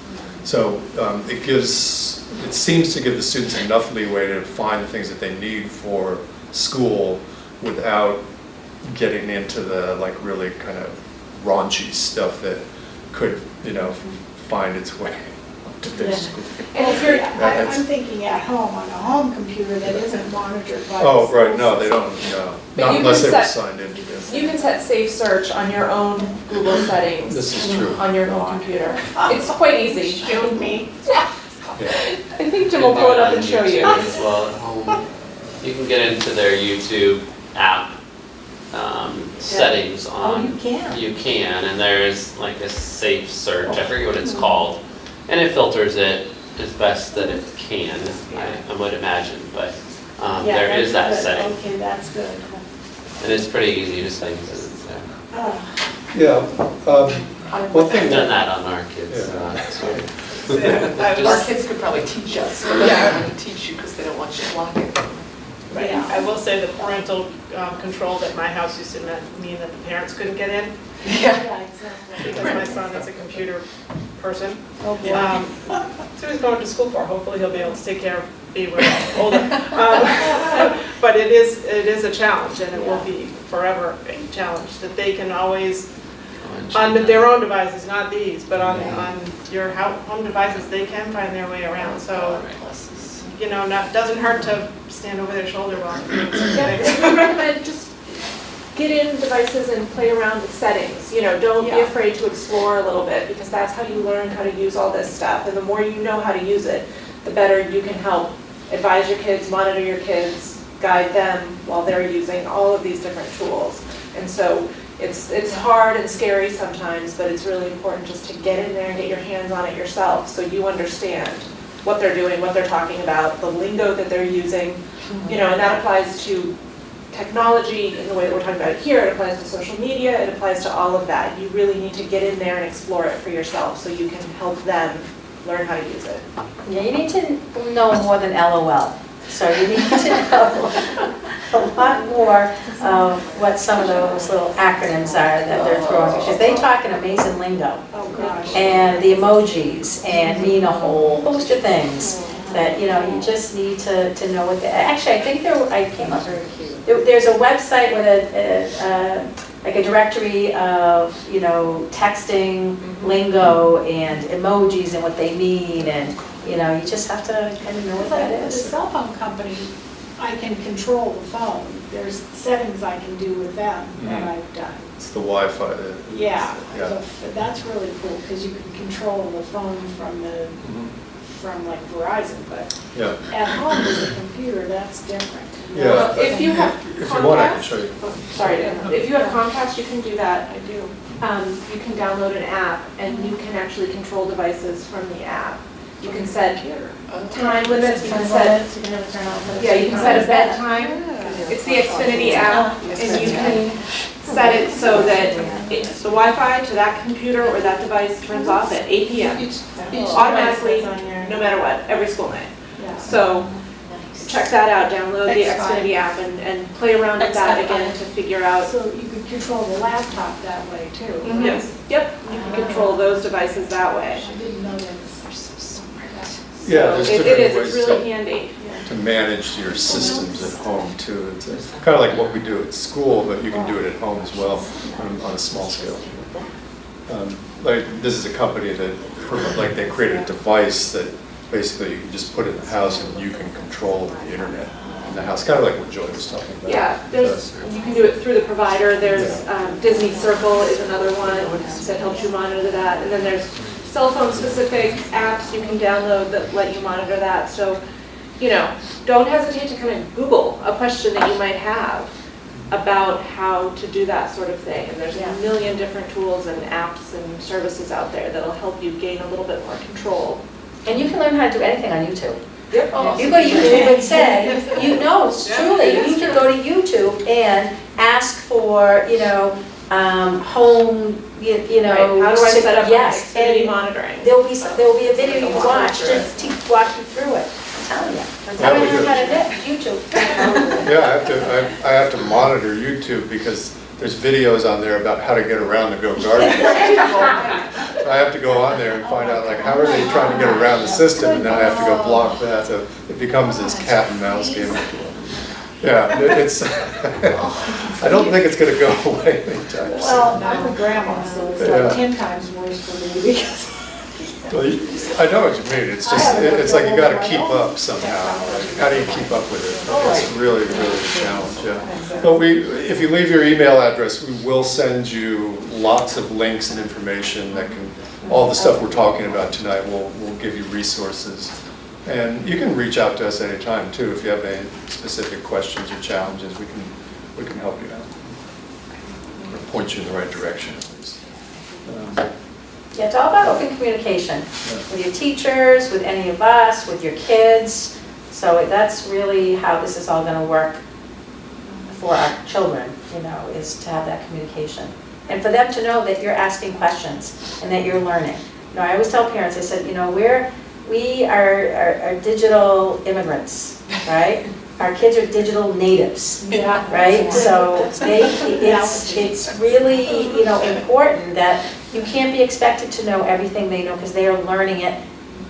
So it seems to give the students enough leeway to find the things that they need for school without getting into the really kind of raunchy stuff that could, find its way to their school. And if you're, I'm thinking at home, on a home computer that isn't monitored by the Oh, right, school no, they system. don't, no, But not you unless can they were set- signed into this. You can set safe search on your own Google settings. This is true. On your home computer. It's quite easy. Showed me. Yeah. I think Jim will pull it up and show you. As well at home. You can get into their YouTube app settings on. Oh, you can? You can, and there's like a safe search, I forget what it's called. And it filters it as best that it can, I would imagine, but Yeah, there is that that's good. setting. Okay, that's good. And it's pretty easy, just like, so. Yeah, one thing We've done that, that on our kids. Our kids could probably teach us, but they're not going to teach you because they don't want you to block it. Right. Yeah. I will say the parental control at my house used to mean that the parents couldn't get in Yeah. Yeah, exactly. because my son is a computer person. Oh, boy. So he's going to school for, hopefully he'll be able to take care of me when I'm older. But it is a challenge and it will be forever a challenge that they can always, on their own devices, not these, but on your home devices, they can find their way around. So, doesn't hurt to stand over their shoulder while they're doing something. I recommend just get in devices and play around with settings. Don't be Yeah. afraid to explore a little bit because that's how you learn how to use all this stuff. And the more you know how to use it, the better you can help advise your kids, monitor your kids, guide them while they're using all of these different tools. And so it's hard and scary sometimes, but it's really important just to get in there and get your hands on it yourself so you understand what they're doing, what they're talking about, the lingo that they're using, and that applies to technology in the way that we're talking about it here, it applies to social media, it applies to all of that. You really need to get in there and explore it for yourself so you can help them learn how to use it. Yeah, you need to know more than LOL. So you need to know a lot more of what some of those little acronyms are that they're throwing, because they talk in amazing lingo. Oh, gosh. And the emojis, and mean a whole host of things that, you just need to know what actually, I think I came up there's a website with like a directory of, texting lingo and emojis and what they mean, and, you just have to kind of know what that Like the is. cell phone company, I can control the phone. There's settings I can do with them that I've done. It's the Wi-Fi that. Yeah, Yeah. that's really cool because you can control the phone from like Verizon, but Yeah, at home with a computer, that's different. yeah. If you have If you want, I can Comcast- show you. Sorry, if you have Comcast, you can do that. I do. You can download an app and you can actually control devices from the app. You can set time limits, you can set, You can never turn off. yeah, you can set a bedtime. It's the Xfinity app and you can set it so that it's the Wi-Fi to that computer or that device turns off at 8 p.m. automatically, no matter what, every school night. So check that out, download the Xfinity app and play around with that again to figure out. So you could control the laptop that way too. Yes, yep, you can control those devices that way. I didn't know there was. Yeah, there's So it different is, ways it's really to- handy. to manage your systems at home too. It's kind of like what we do at school, but you can do it at home as well on a small scale. Like, this is a company that, like, they created a device that basically you can just put in the house and you can control the internet in the house, kind of like what Joy was talking about. Yeah, you can do it through the provider. There's Disney Circle is another one that helps you monitor that. And then there's cell phone specific apps you can download that let you monitor that. So, don't hesitate to kind of Google a question that you might have about how to do that sort of thing. And there's a million different tools and apps and services out there that'll help you gain a little bit more control. And you can learn how to do anything on YouTube. Yep. You go to YouTube and say, it's truly, you can go to YouTube and ask for, home, Right, how do I set up my yes, Xfinity and monitoring? there'll be a video you watch to walk you through it. I'm telling you. Yeah, I we don't know do. how to knit, YouTube. Yeah, I have to monitor YouTube because there's videos on there about how to get around the Goguardian. So I have to go on there and find out, like, how are they trying to get around the system, and then I have to go block that. So it becomes this cat and mouse game. Yeah, it's, I don't think it's gonna go away anytime soon. Well, I'm a grandma, so it's Yeah. like 10 times worse for me because. Well, I know what you mean, it's just, it's like you gotta keep up somehow. Like, how do you keep up with it? It's really, really a challenge, yeah. But if you leave your email address, we will send you lots of links and information that can, all the stuff we're talking about tonight, we'll give you resources. And you can reach out to us anytime too, if you have any specific questions or challenges, we can help you out. Or point you in the right direction at least. Yeah, it's all about open communication with your teachers, with any of us, with your kids. So that's really how this is all going to work for our children, is to have that communication. And for them to know that you're asking questions and that you're learning. I always tell parents, I said, we are digital immigrants, right? Our kids are digital natives, right? So it's really, important that you can't be expected to know everything they know because they are learning it.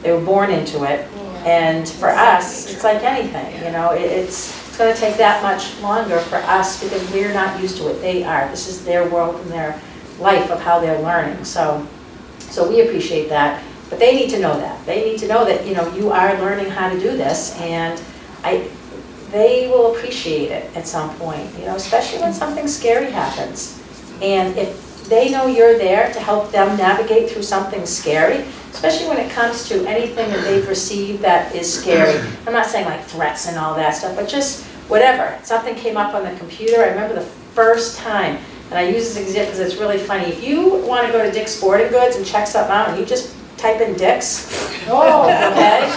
They were born into it. And for us, it's like anything, it's going to take that much longer for us because we're not used to it. They are. This is their world and their life of how they're learning. So we appreciate that. But they need to know that. They need to know that, you are learning how to do this, and they will appreciate it at some point, especially when something scary happens. And if they know you're there to help them navigate through something scary, especially when it comes to anything that they've received that is scary. I'm not saying like threats and all that stuff, but just whatever. Something came up on the computer. I remember the first time, and I use this example because it's really funny. If you want to go to Dick's Sporting Goods and check something out and you just type in Dick's, okay?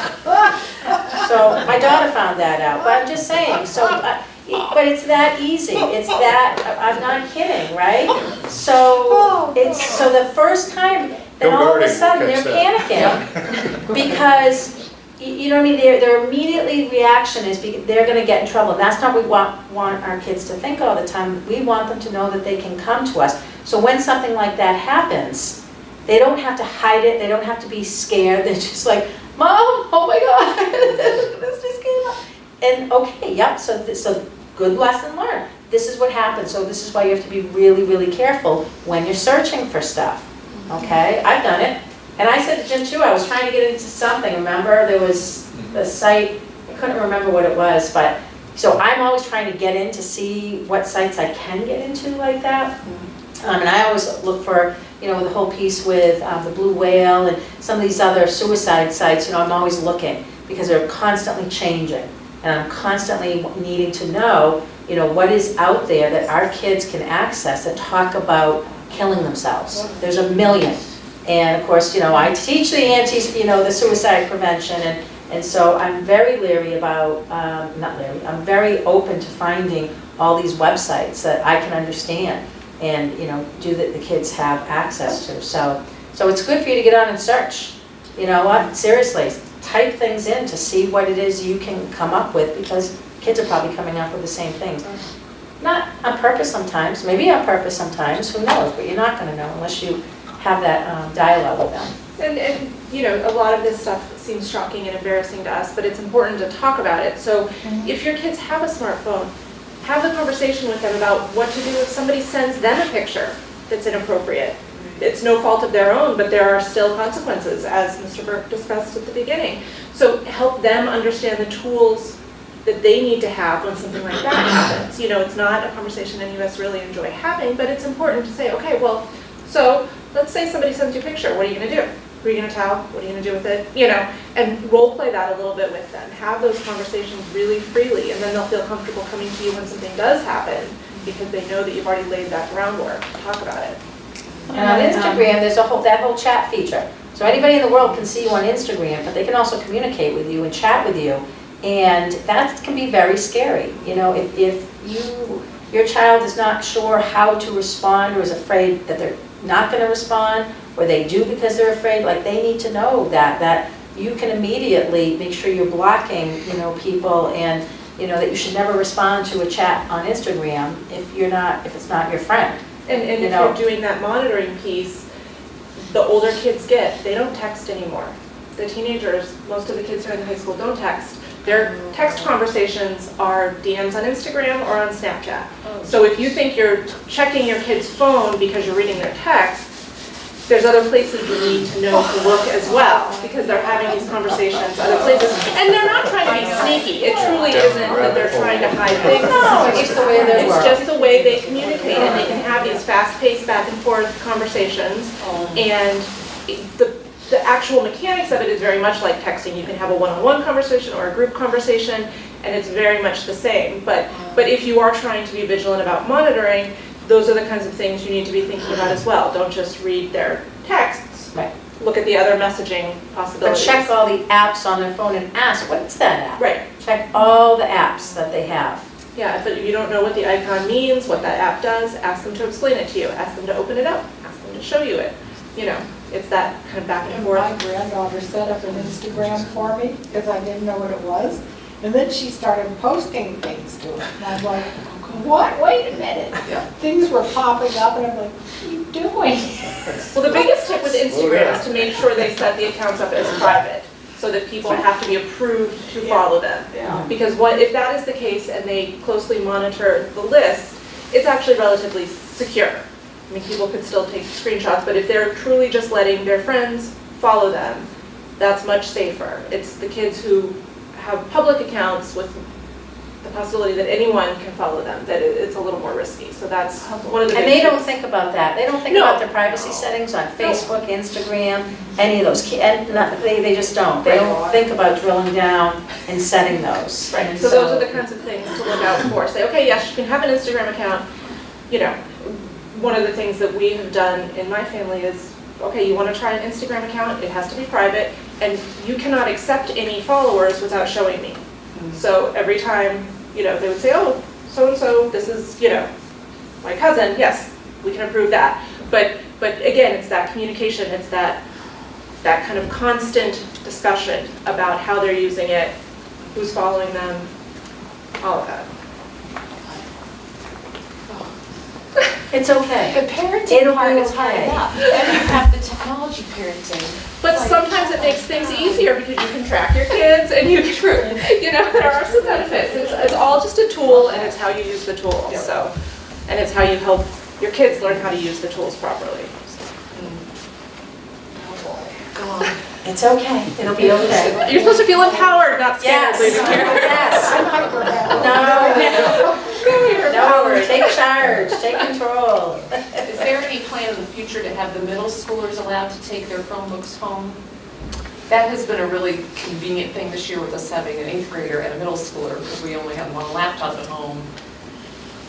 So my daughter found that out, but I'm just saying, but it's that easy. It's that, I'm not kidding, right? So the first time, then all of a sudden they're panicking because, you know what I mean, their immediately reaction is they're gonna get in trouble. And that's not what we want our kids to think all the time. We want them to know that they can come to us. So when something like that happens, they don't have to hide it, they don't have to be scared, they're just like, Mom, oh my God, this just came up. And okay, yep, so good lesson learned. This is what happens, so this is why you have to be really, really careful when you're searching for stuff, okay? I've done it, and I said to Jim too, I was trying to get into something, remember? There was a site, I couldn't remember what it was, but, so I'm always trying to get in to see what sites I can get into like that. And I always look for, you know, the whole piece with the Blue Whale and some of these other suicide sites, you know, I'm always looking because they're constantly changing. And I'm constantly needing to know, you know, what is out there that our kids can access that talk about killing themselves. There's a million. And of course, you know, I teach the suicide prevention, and so I'm very leery about, not leery, I'm very open to finding all these websites that I can understand and, you know, that the kids have access to. So it's good for you to get on and search. You know what, seriously, type things in to see what it is you can come up with, because kids are probably coming up with the same things. Not on purpose sometimes, maybe on purpose sometimes, who knows, but you're not gonna know unless you have that dialogue with them. And, you know, a lot of this stuff seems shocking and embarrassing to us, but it's important to talk about it. So if your kids have a smartphone, have the conversation with them about what to do if somebody sends them a picture that's inappropriate. It's no fault of their own, but there are still consequences, as Mr. Burke discussed at the beginning. So help them understand the tools that they need to have when something like that happens. You know, it's not a conversation any of us really enjoy having, but it's important to say, okay, well, so let's say somebody sends you a picture, what are you gonna do? Who are you gonna tell? What are you gonna do with it? You know, and role play that a little bit with them. Have those conversations really freely, and then they'll feel comfortable coming to you when something does happen, because they know that you've already laid that groundwork to talk about it. And on Instagram, there's that whole chat feature. So anybody in the world can see you on Instagram, but they can also communicate with you and chat with you. And that can be very scary. You know, if your child is not sure how to respond or is afraid that they're not going to respond, or they do because they're afraid, like they need to know that you can immediately make sure you're blocking, you know, people, and you know that you should never respond to a chat on Instagram if it's not your friend. And if you're doing that monitoring piece, the older kids get, they don't text anymore. The teenagers, most of the kids who are in high school don't text. Their text conversations are DMs on Instagram or on Snapchat. So if you think you're checking your kid's phone because you're reading their text, there's other places you need to know to look as well, because they're having these conversations, other places. And they're not trying to be sneaky. It truly isn't that they're trying to hide things. No, it's just the way they work. It's just the way they communicate, and they can have these fast-paced back and forth conversations. And the actual mechanics of it is very much like texting. You can have a one-on-one conversation or a group conversation, and it's very much the same. But if you are trying to be vigilant about monitoring, those are the kinds of things you need to be thinking about as well. Don't just read their texts. Right. Look at the other messaging But possibilities. check all the apps on their phone and ask, what is that app? Right. Check all the apps that they have. Yeah, but if you don't know what the icon means, what that app does, ask them to explain it to you. Ask them to open it up. Ask them to show you it. You know, it's that kind of back and And forth. my granddaughter set up an Instagram for me because I didn't know what it was. And then she started posting things to it. And I'm like, what? Wait a minute. Things were popping up and I'm like, what are you doing? Well, the biggest tip with Instagram is to make sure they set the accounts up as private, so that people have to be approved to follow them. Yeah. Because if that is the case and they closely monitor the list, it's actually relatively secure. I mean, people could still take screenshots, but if they're truly just letting their friends follow them, that's much safer. It's the kids who have public accounts with the possibility that anyone can follow them, that it's a little more risky. So that's one of the And big they don't tips. think about that. They don't think No. about their privacy settings on Facebook, Instagram, any of those. They just don't. They don't think about drilling down and setting those. Right, And so those are the kinds of things to look out for. Say, okay, yes, you can have an Instagram account. You know, one of the things that we have done in my family is, okay, you want to try an Instagram account, it has to be private, and you cannot accept any followers without showing me. So every time, you know, they would say, oh, so-and-so, this is, you know, my cousin, yes, we can approve that. But again, it's that communication, it's that kind of constant discussion about how they're using it, who's following them, all of that. It's okay. The parenting It'll part be is hard okay. enough. Then you have the technology parenting. But sometimes it makes things easier because you can track your kids and you can, you know, there are some benefits. It's all just a tool and it's how you use the tool, so. And it's how you help your kids learn how to use the tools properly. Go on. It's okay. It'll be okay. You're supposed to feel empowered, not scared, Yes. lady here. Yes. I'm hyper happy. No, take charge, take control. Is there any plan in the future to have the middle schoolers allowed to take their Chromebooks home? That has been a really convenient thing this year with us having an 8th grader and a middle schooler because we only had one laptop at home.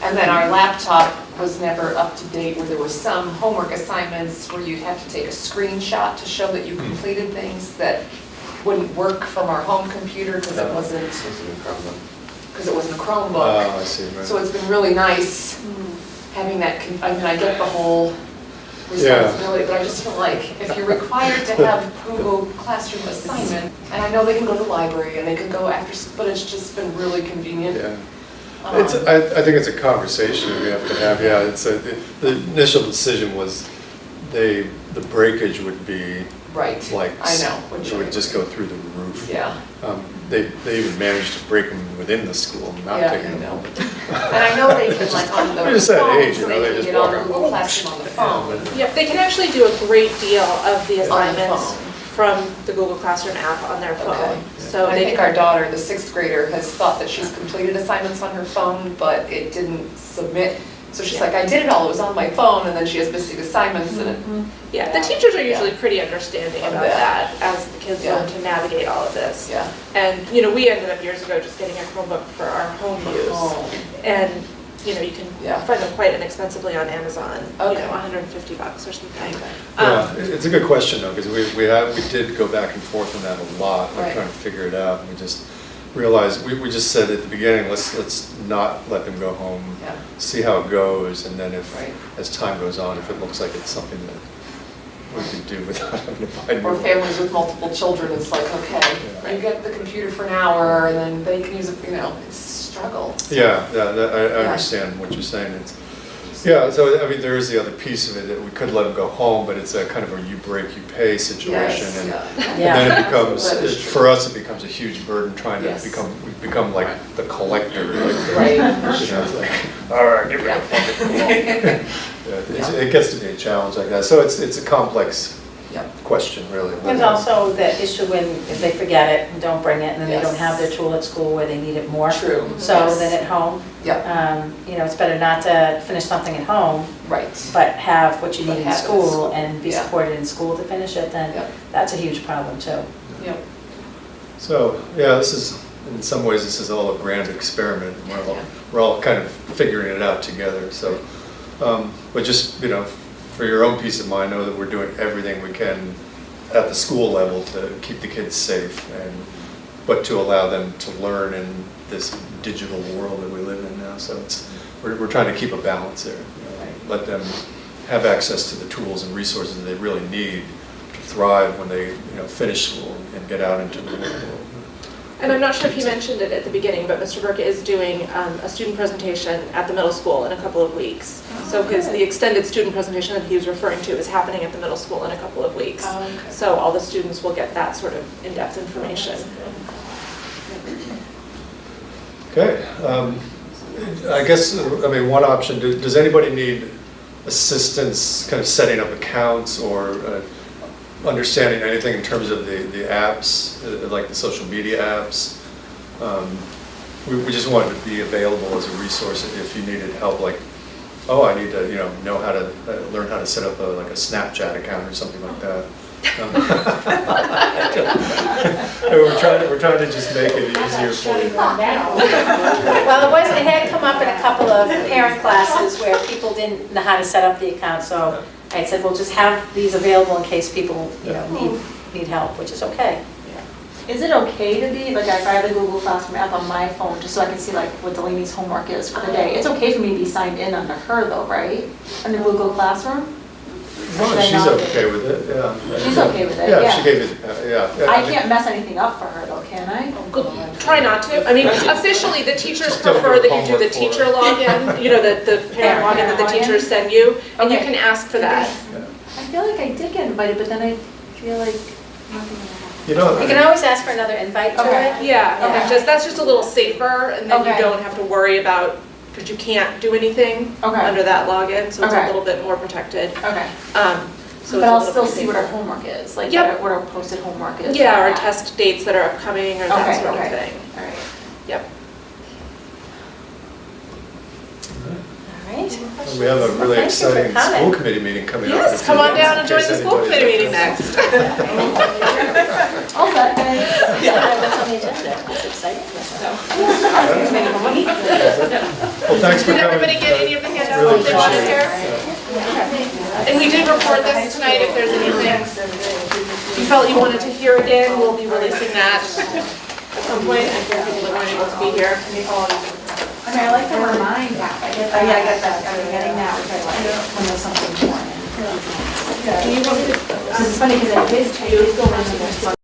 And then our laptop was never up to date, where there were some homework assignments where you'd have to take a screenshot to show that you completed things that wouldn't work from our home computer because it wasn't a Chromebook. Oh, I see, right. So it's been really nice having that, I mean, I get the whole responsibility, but I just feel like if you're required to have Google Classroom assignment, and I know they can go to the library and they can go after, but it's just been really convenient. Yeah. I think it's a conversation we have to have, yeah. The initial decision was the breakage would be Right, like, I know. it would just go through the roof. Yeah, They even managed to break them within the school, not Yeah, taking I them know. home. and I know they can like on the They're just that phones, age, you know, they can just get on walk around. Google Classroom on the phone. Yep, they can actually do a great deal of the On the assignments phone. from the Google Classroom app on their phone. Okay. So I they think can, our daughter, the 6th grader, has thought that she's completed assignments on her phone, but it didn't submit. So she's like, I did it all, it was on my phone, and then she has missing assignments, and it, yeah, the teachers are usually pretty understanding Of about that. that as the kids Yeah. learn to navigate all of this. yeah. And, you know, we ended up years ago just getting a Chromebook for our home use. Oh. And, you know, you can Yeah. find them quite inexpensively on Amazon, you Okay. know, $150 or something. Yeah, it's a good question though, because we did go back and forth on that a lot, like Right. trying to figure it out. And we just realized, we just said at the beginning, let's not let them go home, Yeah. see how it goes, and then if, Right. as time goes on, if it looks like it's something that we can do without having to buy new Or ones. families with multiple children, it's like, okay, you get the computer for an hour, and then they can use it, you know, it's a struggle. Yeah, I Yeah. understand what you're saying. Yeah, so I mean, there is the other piece of it, that we could let them go home, but it's a kind of a you break, you pay situation. Yes, And yeah. Yeah. then it becomes, That is true. for us, it becomes a huge burden trying to Yes. we become like the collector, like the, Right. you know, it's like, all right, get rid of it. Yeah, it gets to be a challenge like that, so it's a complex Yep. question, really. There's also the issue when, if they forget it and don't bring it, and then they don't Yes. have their tool at school where they need it more. True. So Yes. then at home, Yep, you know, it's better not to finish something at home, right. but have what you But need in have it at school school. and be Yeah. supported in school to finish it, then Yep. that's a huge problem too. Yep. So, yeah, this is, in some ways, this is all a grand experiment. Yeah. We're all kind of figuring it out together, so. But just, you know, for your own peace of mind, know that we're doing everything we can at the school level to keep the kids safe, but to allow them to learn in this digital world that we live in now. So we're trying to keep a balance there. You know, let them have access to the tools and resources that they really need to thrive when they, you know, finish school and get out into the real world. And I'm not sure if he mentioned it at the beginning, but Mr. Burke is doing a student presentation at the middle school in a couple of weeks. So the extended student presentation that he was referring to is happening at the middle school in a couple of weeks. Oh, okay. So all the students will get that sort of in-depth information. Okay, I guess, I mean, one option, does anybody need assistance kind of setting up accounts or understanding anything in terms of the apps, like the social media apps? We just wanted to be available as a resource if you needed help, like, oh, I need to, you know how to learn how to set up like a Snapchat account or something like that. We're trying to just make it easier for you. Well, it had come up in a couple of parent classes where people didn't know how to set up the account, so I said, well, just have these available in case people, you know, need help, which is okay. Is it okay to be, like, if I have the Google Classroom app on my phone, just so I can see, like, what Delaney's homework is for the day? It's okay for me to be signed in under her, though, right? Under Google Classroom? As long as she's okay with it, yeah. She's okay with it, Yeah, yeah. she gave it, yeah. I can't mess anything up for her though, can I? Try not to. I mean, officially, the teachers Just don't prefer do that you do the homework for teacher login, you know, the parent login that the teachers send you, and you Okay. can ask for that. I feel like I did get invited, but then I feel like nothing happened. You know, You can always ask for another invite to Okay. it. Yeah, Okay. that's just a little safer, and then you Okay. don't have to worry about, because you can't do anything Okay. under that login, so it's a Okay. little bit more protected. Okay. So But it's a I'll little still bit see what our safer. homework is, like Yep. what our posted homework is. Yeah, or and that. test dates that are upcoming or that Okay, sort of okay. thing. All right. Yep. All right. we have a really Thank you for exciting coming. school committee meeting coming up. Yes, come on down and join In the case school anybody's committee meeting interested. next. All set, guys. What's on the agenda? That's exciting. Well, thanks for Did coming. everybody get any of the handouts Really that they wanted appreciate here? And we did record this tonight, if there's anything you felt you wanted to hear again, we'll be releasing that at some point, and for people that weren't able to be here. I mean, I like the remind app, I get that. Yeah, I get that, I'm getting that, which I like, when there's something important. This is funny, because I did change, go into this.